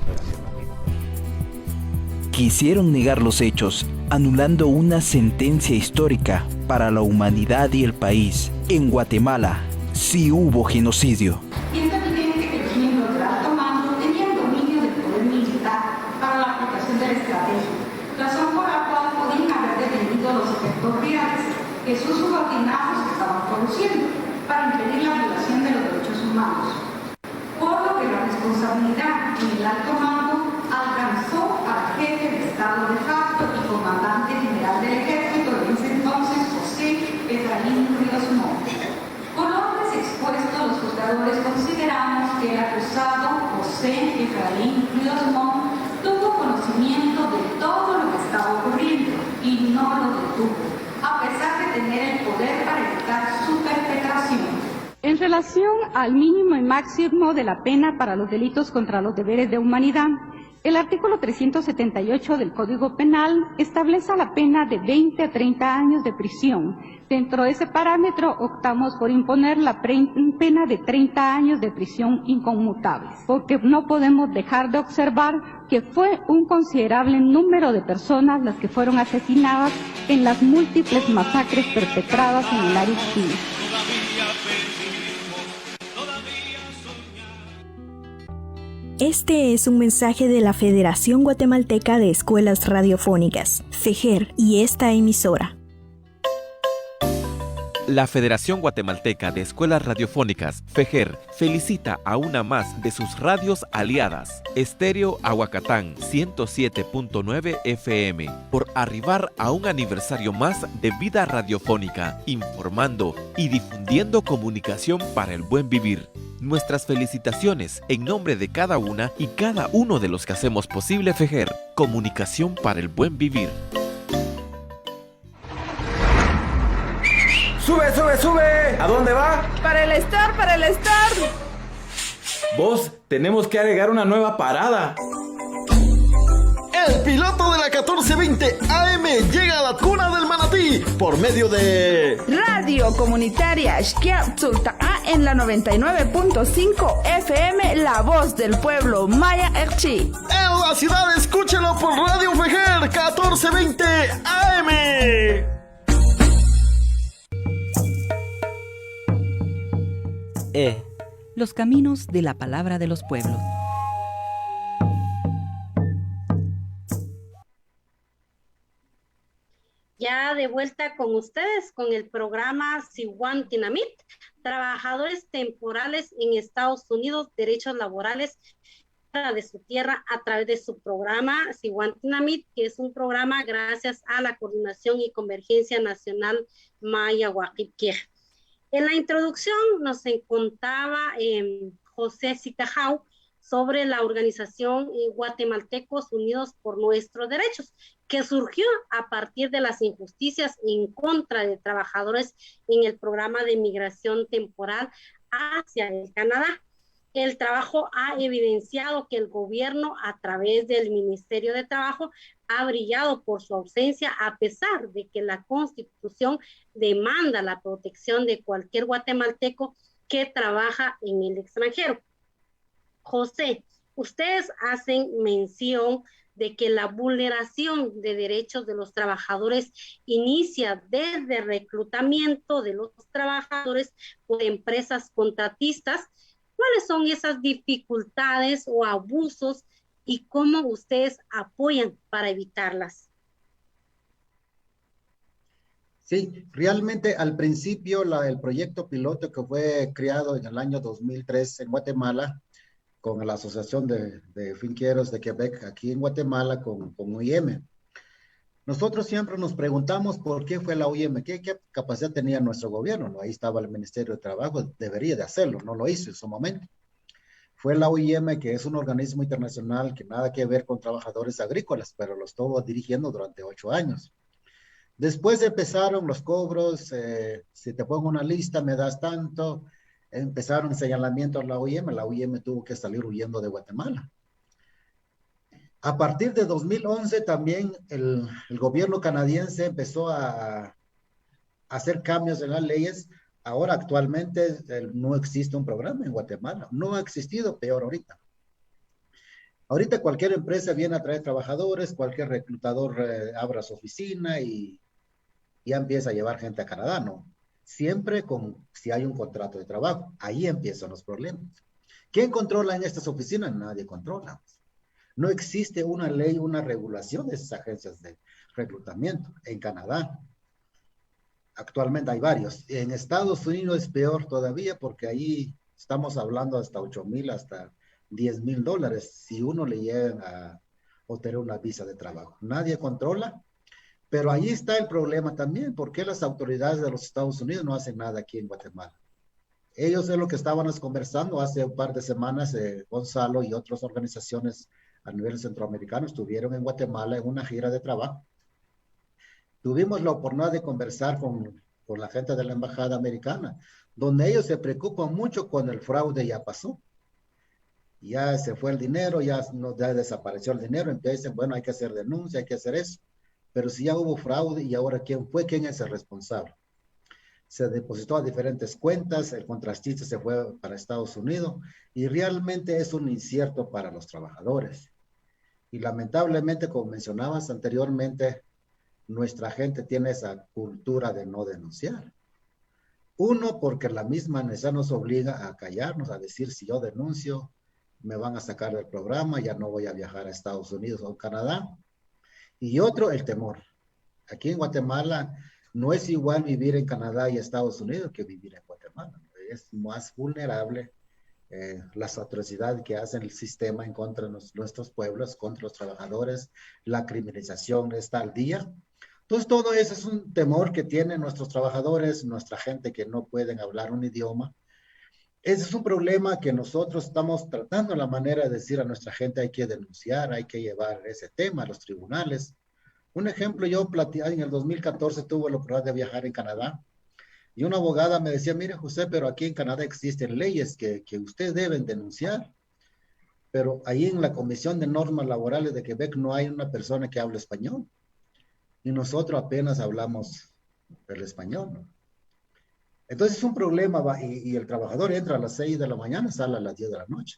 Quisieron negar los hechos, anulando una sentencia histórica para la humanidad y el país. En Guatemala sí hubo genocidio. Y está evidente que los miembros del alto mando tenían dominio del poder militar para la aplicación de la estrategia, razón por la cual podían haber detenido los efectos reales que sus subordinados estaban produciendo para impedir la violación de los derechos humanos. Por lo que la responsabilidad en el alto mando alcanzó al jefe de Estado de facto y comandante general del ejército de ese entonces, José Efraín Ríos Montt. Por lo antes expuesto, los juzgadores consideramos que el acusado José Efraín Ríos Montt tuvo conocimiento de todo lo que estaba ocurriendo y no lo detuvo, a pesar de tener el poder para evitar su perpetración. En relación al mínimo y máximo de la pena para los delitos contra los deberes de humanidad, el artículo 378 del Código Penal establece la pena de 20 a 30 años de prisión. Dentro de ese parámetro optamos por imponer la pena de 30 años de prisión inconmutable, porque no podemos dejar de observar que fue un considerable número de personas las que fueron asesinadas en las múltiples masacres perpetradas en el área civil. Este es un mensaje de la Federación Guatemalteca de Escuelas Radiofónicas, FEJER, y esta emisora. La Federación Guatemalteca de Escuelas Radiofónicas, FEJER, felicita a una más de sus radios aliadas, Estéreo Aguacatán 107.9 FM, por arribar a un aniversario más de vida radiofónica, informando y difundiendo comunicación para el buen vivir. Nuestras felicitaciones en nombre de cada una y cada uno de los que hacemos posible FEGER, comunicación para el buen vivir. ¡Sube, sube, sube! ¿A dónde va? Para el store, para el store. Vos, tenemos que agregar una nueva parada. El piloto de la 1420 AM llega a la cuna del manatí por medio de Radio Comunitaria Xquiatzultaá en la 99.5 FM, La Voz del Pueblo Maya Erchi. En la ciudad, escúchelo por Radio FEGER 1420 AM. Los caminos de la palabra de los pueblos. Ya de vuelta con ustedes con el programa Sihuantinamit, trabajadores temporales en Estados Unidos, derechos laborales de su tierra a través de su programa Sihuantinamit, que es un programa gracias a la Coordinación y Convergencia Nacional Maya Huaquipquej. En la introducción nos contaba José Sicajau sobre la organización Guatemaltecos Unidos por Nuestros Derechos, que surgió a partir de las injusticias en contra de trabajadores en el programa de migración temporal hacia el Canadá. El trabajo ha evidenciado que el gobierno, a través del Ministerio de Trabajo, ha brillado por su ausencia, a pesar de que la Constitución demanda la protección de cualquier guatemalteco que trabaja en el extranjero. José, ustedes hacen mención de que la vulneración de derechos de los trabajadores inicia desde el reclutamiento de los trabajadores por empresas contratistas. ¿Cuáles son esas dificultades o abusos y cómo ustedes apoyan para evitarlas? Sí, realmente al principio el proyecto piloto que fue creado en el año 2003 en Guatemala con la Asociación de Finqueros de Quebec aquí en Guatemala con UIM. Nosotros siempre nos preguntamos por qué fue la UIM, qué capacidad tenía nuestro gobierno, ¿no? Ahí estaba el Ministerio de Trabajo, debería de hacerlo, no lo hizo en su momento. Fue la UIM, que es un organismo internacional que nada que ver con trabajadores agrícolas, pero lo estuvo dirigiendo durante 8 años. Después empezaron los cobros, si te pongo una lista me das tanto, empezaron señalamientos a la UIM tuvo que salir huyendo de Guatemala. A partir de 2011 también el gobierno canadiense empezó a hacer cambios en las leyes. Ahora actualmente no existe un programa en Guatemala, no ha existido, peor ahorita. Ahorita cualquier empresa viene a traer trabajadores, cualquier reclutador abra su oficina y ya empieza a llevar gente a Canadá, ¿no? Siempre si hay un contrato de trabajo, ahí empiezan los problemas. ¿Quién controla en estas oficinas? Nadie controla. No existe una ley, una regulación de esas agencias de reclutamiento en Canadá. Actualmente hay varios. En Estados Unidos es peor todavía porque ahí estamos hablando hasta 8,000, hasta $10,000 si uno le llega a obtener una visa de trabajo. Nadie controla, pero ahí está el problema también. ¿Por qué las autoridades de los Estados Unidos no hacen nada aquí en Guatemala? Ellos es lo que estábamos conversando hace un par de semanas, Gonzalo y otras organizaciones a nivel centroamericano estuvieron en Guatemala en una gira de trabajo. Tuvimos la oportunidad de conversar con la gente de la embajada americana, donde ellos se preocupan mucho cuando el fraude ya pasó. Ya se fue el dinero, ya desapareció el dinero, empiezan, bueno, hay que hacer denuncia, hay que hacer eso. Pero si ya hubo fraude y ahora ¿quién es el responsable? Se depositó a diferentes cuentas, el contratista se fue para Estados Unidos y realmente es un incierto para los trabajadores. Y lamentablemente, como mencionabas anteriormente, nuestra gente tiene esa cultura de no denunciar. Uno, porque la misma necesidad nos obliga a callarnos, a decir si yo denuncio, me van a sacar del programa, ya no voy a viajar a Estados Unidos o Canadá. Y otro, el temor. Aquí en Guatemala no es igual vivir en Canadá y Estados Unidos que vivir en Guatemala. Es más vulnerable las atrocidades que hace el sistema en contra de nuestros pueblos, contra los trabajadores, la criminalización está al día. Entonces todo eso es un temor que tienen nuestros trabajadores, nuestra gente que no pueden hablar un idioma. Ese es un problema que nosotros estamos tratando la manera de decir a nuestra gente hay que denunciar, hay que llevar ese tema a los tribunales. Un ejemplo, yo en el 2014 tuve la oportunidad de viajar en Canadá y una abogada me decía, mire José, pero aquí en Canadá existen leyes que ustedes deben denunciar, pero ahí en la Comisión de Normas Laborales de Quebec no hay una persona que hable español y nosotros apenas hablamos el español, ¿no? Entonces es un problema y el trabajador entra a las 6 de la mañana, sale a las 10 de la noche.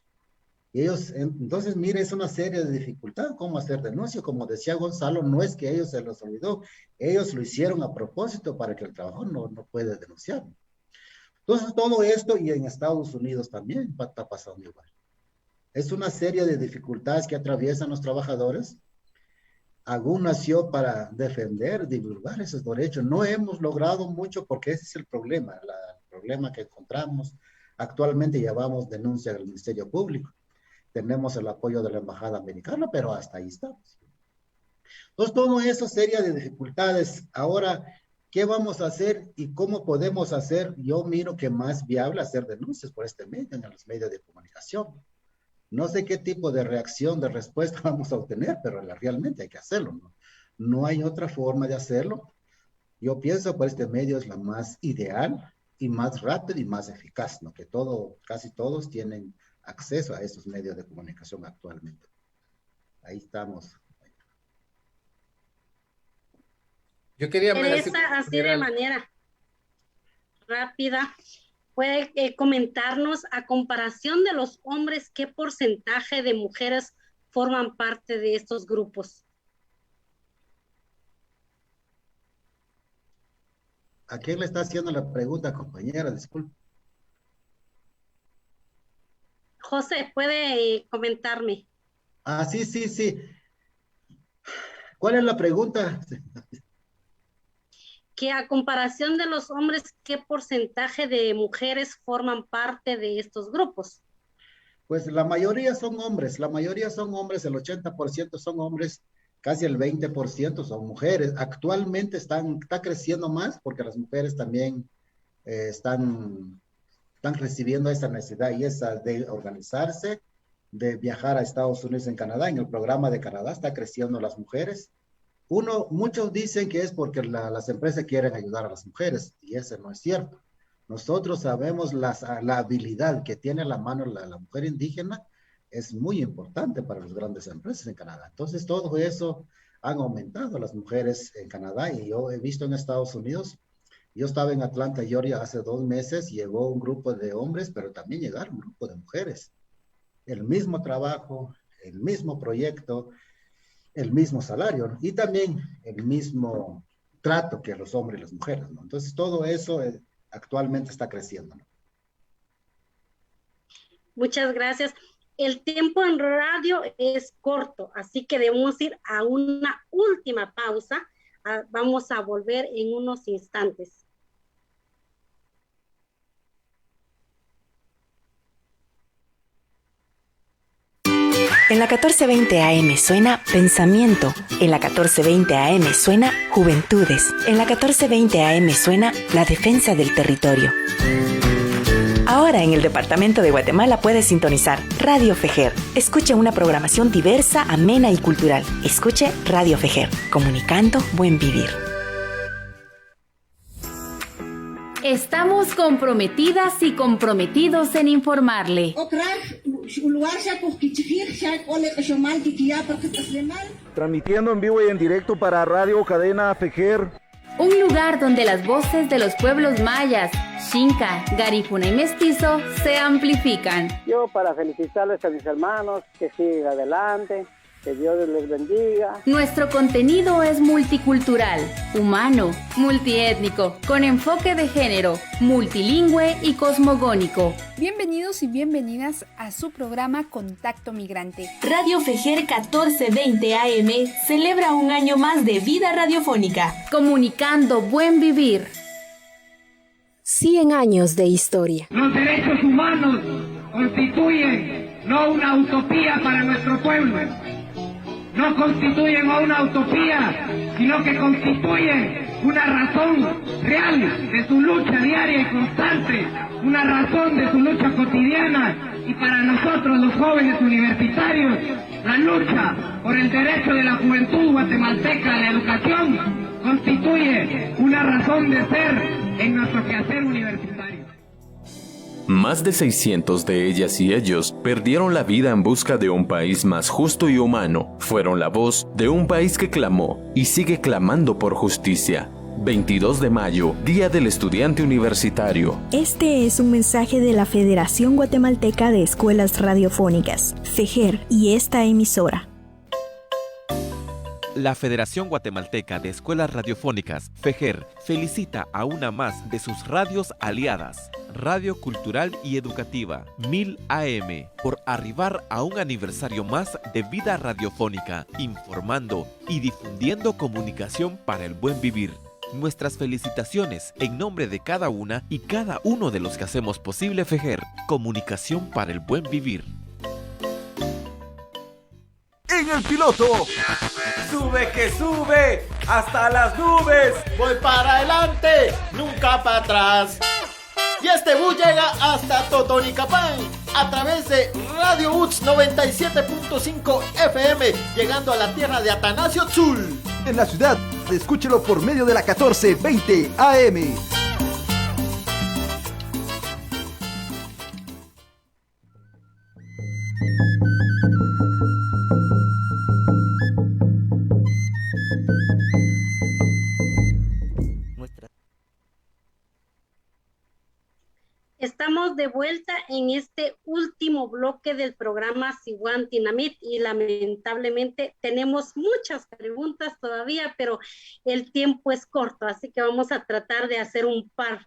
Y ellos, entonces, mire, es una serie de dificultades, cómo hacer denuncia. Como decía Gonzalo, no es que ellos se los olvidó, ellos lo hicieron a propósito para que el trabajador no puede denunciar. Entonces todo esto, y en Estados Unidos también está pasando igual. Es una serie de dificultades que atraviesan los trabajadores. AGUN nació para defender, divulgar esos derechos. No hemos logrado mucho porque ese es el problema, el problema que encontramos. Actualmente llevamos denuncia del Ministerio Público. Tenemos el apoyo de la Embajada Americana, pero hasta ahí estamos. Entonces, todo eso serie de dificultades. Ahora, ¿qué vamos a hacer y cómo podemos hacer? Yo miro que más viable hacer denuncias por este medio, en los medios de comunicación. No sé qué tipo de reacción, de respuesta vamos a obtener, pero realmente hay que hacerlo, ¿no? No hay otra forma de hacerlo. Yo pienso que este medio es la más ideal y más rápido y más eficaz, ¿no? Que casi todos tienen acceso a esos medios de comunicación actualmente. Ahí estamos. Yo quería ver así de manera rápida. ¿Puede comentarnos, a comparación de los hombres, qué porcentaje de mujeres forman parte de estos grupos? ¿A quién le está haciendo la pregunta, compañera? Disculpe. José, ¿puede comentarme? Ah, sí. ¿Cuál es la pregunta? Que a comparación de los hombres, ¿qué porcentaje de mujeres forman parte de estos grupos? Pues la mayoría son hombres, el 80% son hombres, casi el 20% son mujeres. Actualmente está creciendo más porque las mujeres también están recibiendo esa necesidad y esa de organizarse, de viajar a Estados Unidos en Canadá. En el programa de Canadá está creciendo las mujeres. Muchos dicen que es porque las empresas quieren ayudar a las mujeres, y eso no es cierto. Nosotros sabemos la habilidad que tiene la mano la mujer indígena es muy importante para las grandes empresas en Canadá. Entonces, todo eso han aumentado las mujeres en Canadá, y yo he visto en Estados Unidos. Yo estaba en Atlanta, Georgia, hace 2 meses, llegó un grupo de hombres, pero también llegaron un grupo de mujeres. El mismo trabajo, el mismo proyecto, el mismo salario, ¿no? Y también el mismo trato que los hombres y las mujeres, ¿no? Entonces todo eso actualmente está creciendo, ¿no? Muchas gracias. El tiempo en radio es corto, así que debemos ir a una última pausa. Vamos a volver en unos instantes. En la 1420 AM suena Pensamiento. En la 1420 AM suena Juventudes. En la 1420 AM suena La Defensa del Territorio. Ahora en el departamento de Guatemala puedes sintonizar Radio Fejer. Escuche una programación diversa, amena y cultural. Escuche Radio Fejer, comunicando buen vivir. Estamos comprometidas y comprometidos en informarle. Transmitiendo en vivo y en directo para Radio Cadena Fejer. Un lugar donde las voces de los pueblos mayas, Xinca, Garifuna y Mestizo se amplifican. Yo para felicitarles a mis hermanos, que sigan adelante, que Dios les bendiga. Nuestro contenido es multicultural, humano, multiétnico, con enfoque de género, multilingüe y cosmogónico. Bienvenidos y bienvenidas a su programa Contacto Migrante. Radio Fejer 1420 AM celebra un año más de vida radiofónica. Comunicando buen vivir. 100 años de historia. Los derechos humanos constituyen no una utopía para nuestro pueblo, no constituyen una utopía, sino que constituyen una razón real de su lucha diaria y constante, una razón de su lucha cotidiana. Y para nosotros los jóvenes universitarios, la lucha por el derecho de la juventud guatemalteca a la educación constituye una razón de ser en nuestro quehacer universitario. Más de 600 de ellas y ellos perdieron la vida en busca de un país más justo y humano. Fueron la voz de un país que clamó y sigue clamando por justicia. 22 de mayo, Día del Estudiante Universitario. Este es un mensaje de la Federación Guatemalteca de Escuelas Radiofónicas, FEGER, y esta emisora. La Federación Guatemalteca de Escuelas Radiofónicas, FEGER, felicita a una más de sus radios aliadas, Radio Cultural y Educativa, 1000 AM, por arribar a un aniversario más de vida radiofónica, informando y difundiendo comunicación para el buen vivir. Nuestras felicitaciones en nombre de cada una y cada uno de los que hacemos posible FEGER, comunicación para el buen vivir. En el piloto. Sube que sube hasta las nubes. Voy para adelante, nunca para atrás. Y este bus llega hasta Totonicapán a través de Radio UTS 97.5 FM, llegando a la tierra de Atanasio Tzul. En la ciudad, escúchelo por medio de la 1420 AM. Estamos de vuelta en este último bloque del programa Siguantinamit y lamentablemente tenemos muchas preguntas todavía, pero el tiempo es corto, así que vamos a tratar de hacer un par.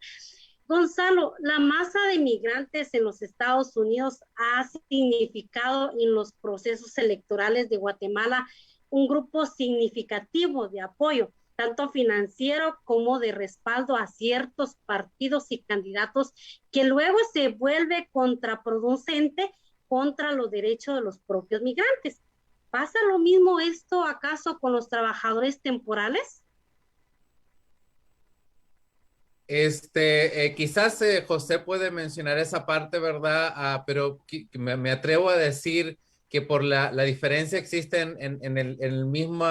Gonzalo, la masa de migrantes en los Estados Unidos ha significado en los procesos electorales de Guatemala un grupo significativo de apoyo, tanto financiero como de respaldo a ciertos partidos y candidatos, que luego se vuelve contraproducente contra los derechos de los propios migrantes. ¿Pasa lo mismo esto acaso con los trabajadores temporales? Quizás José puede mencionar esa parte, ¿verdad? Pero me atrevo a decir que por la diferencia existe en el mismo...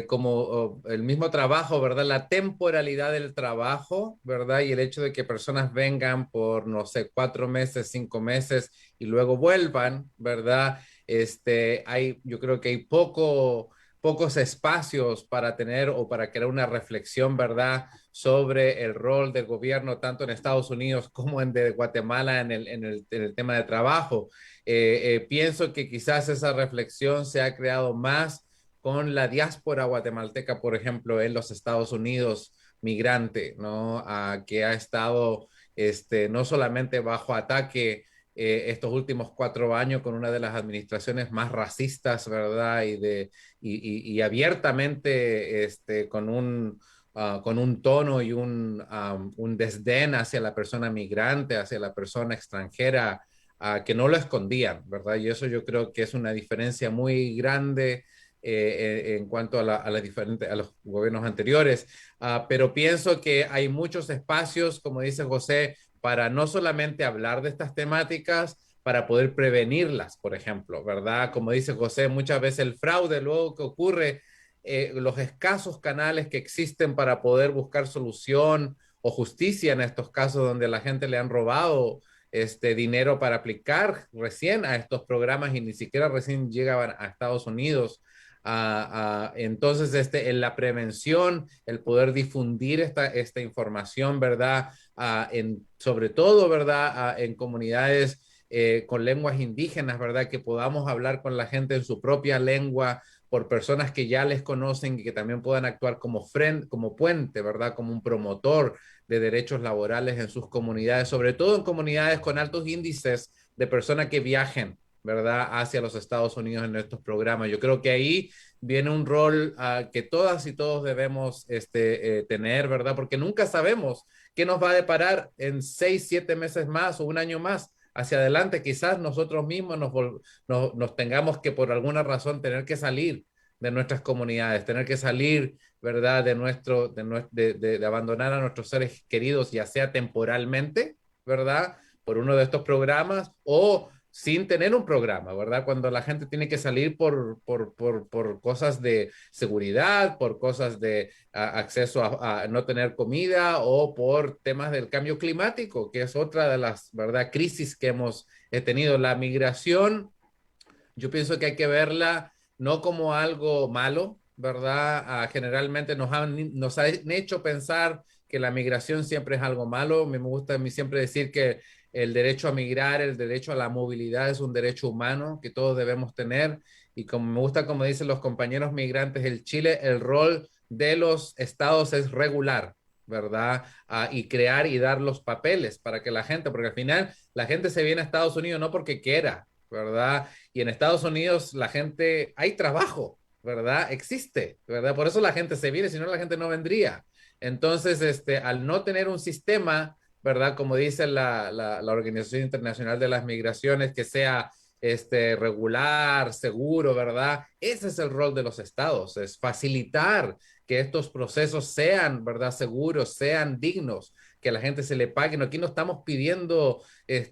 como el mismo trabajo, ¿verdad? La temporalidad del trabajo, ¿verdad? Y el hecho de que personas vengan por, no sé, 4 meses, 5 meses y luego vuelvan, ¿verdad? Yo creo que hay pocos espacios para tener o para crear una reflexión, ¿verdad? Sobre el rol del gobierno, tanto en Estados Unidos como en de Guatemala en el tema de trabajo. Pienso que quizás esa reflexión se ha creado más con la diáspora guatemalteca, por ejemplo, en los Estados Unidos, migrante, ¿no? Que ha estado no solamente bajo ataque estos últimos 4 años con una de las administraciones más racistas, ¿verdad? Y abiertamente con un tono y un desdén hacia la persona migrante, hacia la persona extranjera, que no lo escondían, ¿verdad? Y eso yo creo que es una diferencia muy grande en cuanto a los gobiernos anteriores, pero pienso que hay muchos espacios, como dice José, para no solamente hablar de estas temáticas, para poder prevenirlas, por ejemplo, ¿verdad? Como dice José, muchas veces el fraude luego que ocurre, los escasos canales que existen para poder buscar solución o justicia en estos casos donde a la gente le han robado dinero para aplicar recién a estos programas y ni siquiera recién llegaban a Estados Unidos. Entonces, en la prevención, el poder difundir esta información, ¿verdad? Sobre todo, ¿verdad? En comunidades con lenguas indígenas, ¿verdad? Que podamos hablar con la gente en su propia lengua, por personas que ya les conocen y que también puedan actuar como puente, ¿verdad? Como un promotor de derechos laborales en sus comunidades, sobre todo en comunidades con altos índices de personas que viajen, ¿verdad? Hacia los Estados Unidos en estos programas. Yo creo que ahí viene un rol que todas y todos debemos tener, ¿verdad? Porque nunca sabemos qué nos va a deparar en 6, 7 meses más o un año más hacia adelante. Quizás nosotros mismos nos tengamos que por alguna razón tener que salir de nuestras comunidades, tener que salir, ¿verdad?, de abandonar a nuestros seres queridos, ya sea temporalmente, ¿verdad?, por uno de estos programas o sin tener un programa, ¿verdad? Cuando la gente tiene que salir por cosas de seguridad, por cosas de acceso a no tener comida o por temas del cambio climático, que es otra de las, ¿verdad?, crisis que hemos tenido. La migración, yo pienso que hay que verla no como algo malo, ¿verdad? Generalmente nos han hecho pensar que la migración siempre es algo malo. Me gusta a mí siempre decir que el derecho a migrar, el derecho a la movilidad es un derecho humano que todos debemos tener. Y como me gusta, como dicen los compañeros migrantes en Chile, el rol de los estados es regular, ¿verdad? Y crear y dar los papeles para que la gente, porque al final la gente se viene a Estados Unidos no porque quiera, ¿verdad? Y en Estados Unidos la gente, hay trabajo, ¿verdad? Existe, ¿verdad? Por eso la gente se viene, si no la gente no vendría. Entonces, al no tener un sistema, ¿verdad?, como dice la Organización Internacional de las Migraciones, que sea regular, seguro, ¿verdad? Ese es el rol de los estados, es facilitar que estos procesos sean, ¿verdad?, seguros, sean dignos, que a la gente se le pague. Aquí no estamos pidiendo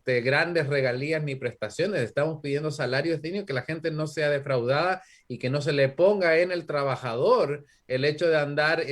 grandes regalías ni prestaciones, estamos pidiendo salarios dignos, que la gente no sea defraudada y que no se le ponga en el trabajador el hecho de andar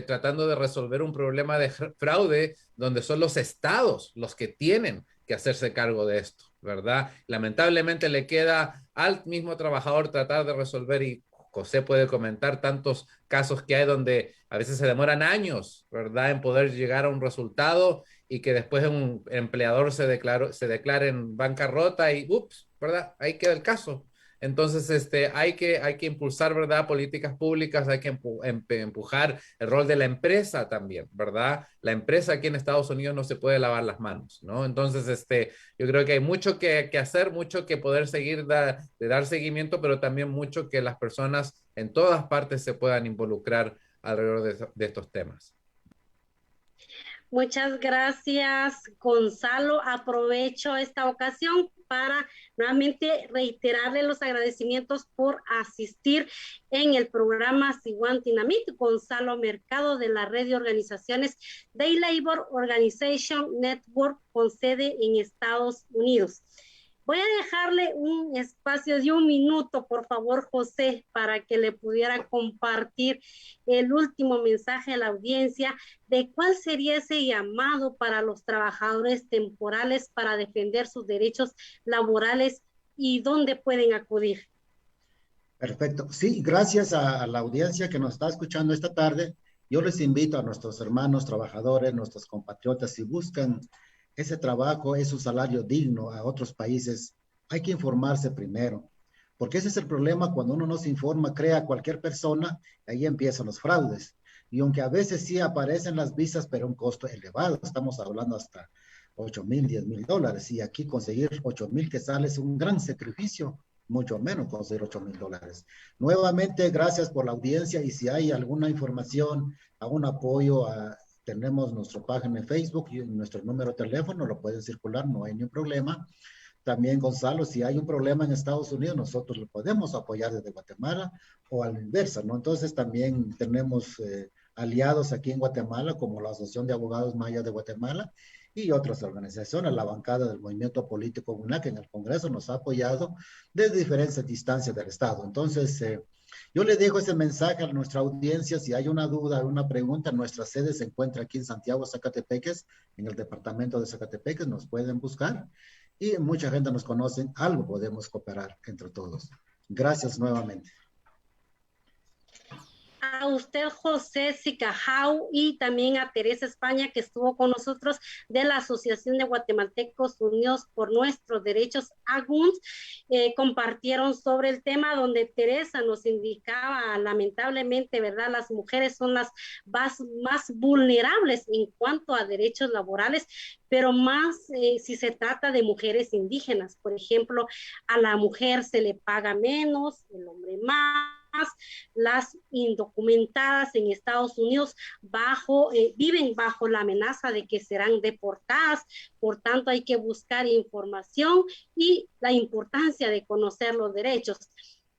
tratando de resolver un problema de fraude donde son los estados los que tienen que hacerse cargo de esto, ¿verdad? Lamentablemente le queda al mismo trabajador tratar de resolver, y José puede comentar tantos casos que hay donde a veces se demoran años, ¿verdad?, en poder llegar a un resultado y que después un empleador se declare en bancarrota y ups, ¿verdad? Ahí queda el caso. Entonces, hay que impulsar, ¿verdad?, políticas públicas, hay que empujar el rol de la empresa también, ¿verdad? La empresa aquí en Estados Unidos no se puede lavar las manos, ¿no? Entonces, yo creo que hay mucho que hacer, mucho que poder seguir de dar seguimiento, pero también mucho que las personas en todas partes se puedan involucrar alrededor de estos temas. Muchas gracias, Gonzalo. Aprovecho esta ocasión para nuevamente reiterarle los agradecimientos por asistir en el programa Siguantinamit. Gonzalo Mercado, de la red de organizaciones Day Labor Organization Network, con sede en Estados Unidos. Voy a dejarle un espacio de 1 minuto, por favor, José, para que le pudiera compartir el último mensaje a la audiencia de cuál sería ese llamado para los trabajadores temporales para defender sus derechos laborales y dónde pueden acudir. Perfecto. Sí, gracias a la audiencia que nos está escuchando esta tarde. Yo les invito a nuestros hermanos trabajadores, nuestros compatriotas, si buscan ese trabajo, es un salario digno a otros países, hay que informarse primero, porque ese es el problema. Cuando uno no se informa, crea cualquier persona, ahí empiezan los fraudes. Y aunque a veces sí aparecen las visas, pero a un costo elevado, estamos hablando hasta $8,000, $10,000, y aquí conseguir 8,000 quetzales es un gran sacrificio, mucho menos conseguir $8,000. Nuevamente, gracias por la audiencia, y si hay alguna información, algún apoyo, tenemos nuestra página en Facebook y nuestro número de teléfono, lo pueden circular, no hay ningún problema. También, Gonzalo, si hay un problema en Estados Unidos, nosotros lo podemos apoyar desde Guatemala o a la inversa, ¿no? Entonces también tenemos aliados aquí en Guatemala, como la Asociación de Abogados Mayas de Guatemala y otras organizaciones. La bancada del movimiento político UNAC en el Congreso nos ha apoyado desde diferentes distancias del Estado. Entonces, yo le dejo ese mensaje a nuestra audiencia. Si hay una duda, una pregunta, nuestra sede se encuentra aquí en Santiago, Zacatepeques, en el departamento de Zacatepeques, nos pueden buscar. Y mucha gente nos conoce, algo podemos cooperar entre todos. Gracias nuevamente. A usted, José Sicajau, y también a Teresa España, que estuvo con nosotros, de la Asociación de Guatemaltecos Unidos por Nuestros Derechos, AGUNS, compartieron sobre el tema, donde Teresa nos indicaba, lamentablemente, ¿verdad?, las mujeres son las más vulnerables en cuanto a derechos laborales, pero más si se trata de mujeres indígenas. Por ejemplo, a la mujer se le paga menos, el hombre más. Las indocumentadas en Estados Unidos viven bajo la amenaza de que serán deportadas. Por tanto, hay que buscar información y la importancia de conocer los derechos.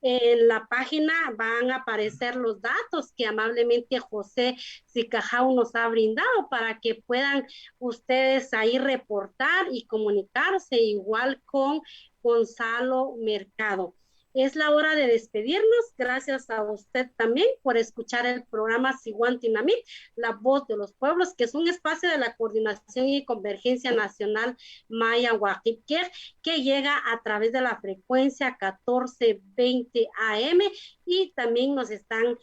En la página van a aparecer los datos que amablemente José Sicajau nos ha brindado para que puedan ustedes ahí reportar y comunicarse igual con Gonzalo Mercado. Es la hora de despedirnos. Gracias a usted también por escuchar el programa Siguantinamit, la voz de los pueblos, que es un espacio de la Coordinación y Convergencia Nacional Maya Huaquipquer, que llega a través de la frecuencia 1420 AM y también nos están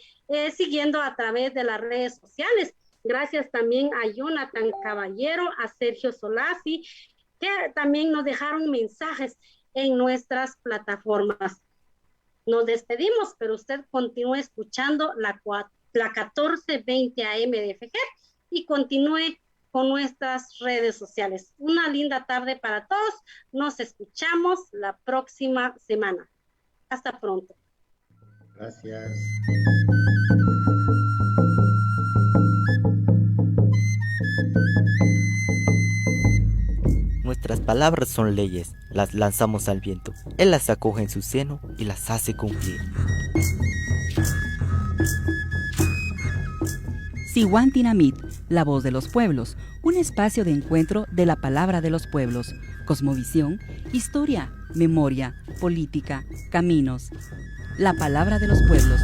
siguiendo a través de las redes sociales. Gracias también a Jonathan Caballero, a Sergio Solasi, que también nos dejaron mensajes en nuestras plataformas. Nos despedimos, pero usted continúe escuchando la 1420 AM de FEGER y continúe con nuestras redes sociales. Una linda tarde para todos. Nos escuchamos la próxima semana. Hasta pronto. Gracias. Nuestras palabras son leyes, las lanzamos al viento. Él las acoge en su seno y las hace cumplir. Siguantinamit, la voz de los pueblos, un espacio de encuentro de la palabra de los pueblos, cosmovisión, historia, memoria, política, caminos. La palabra de los pueblos.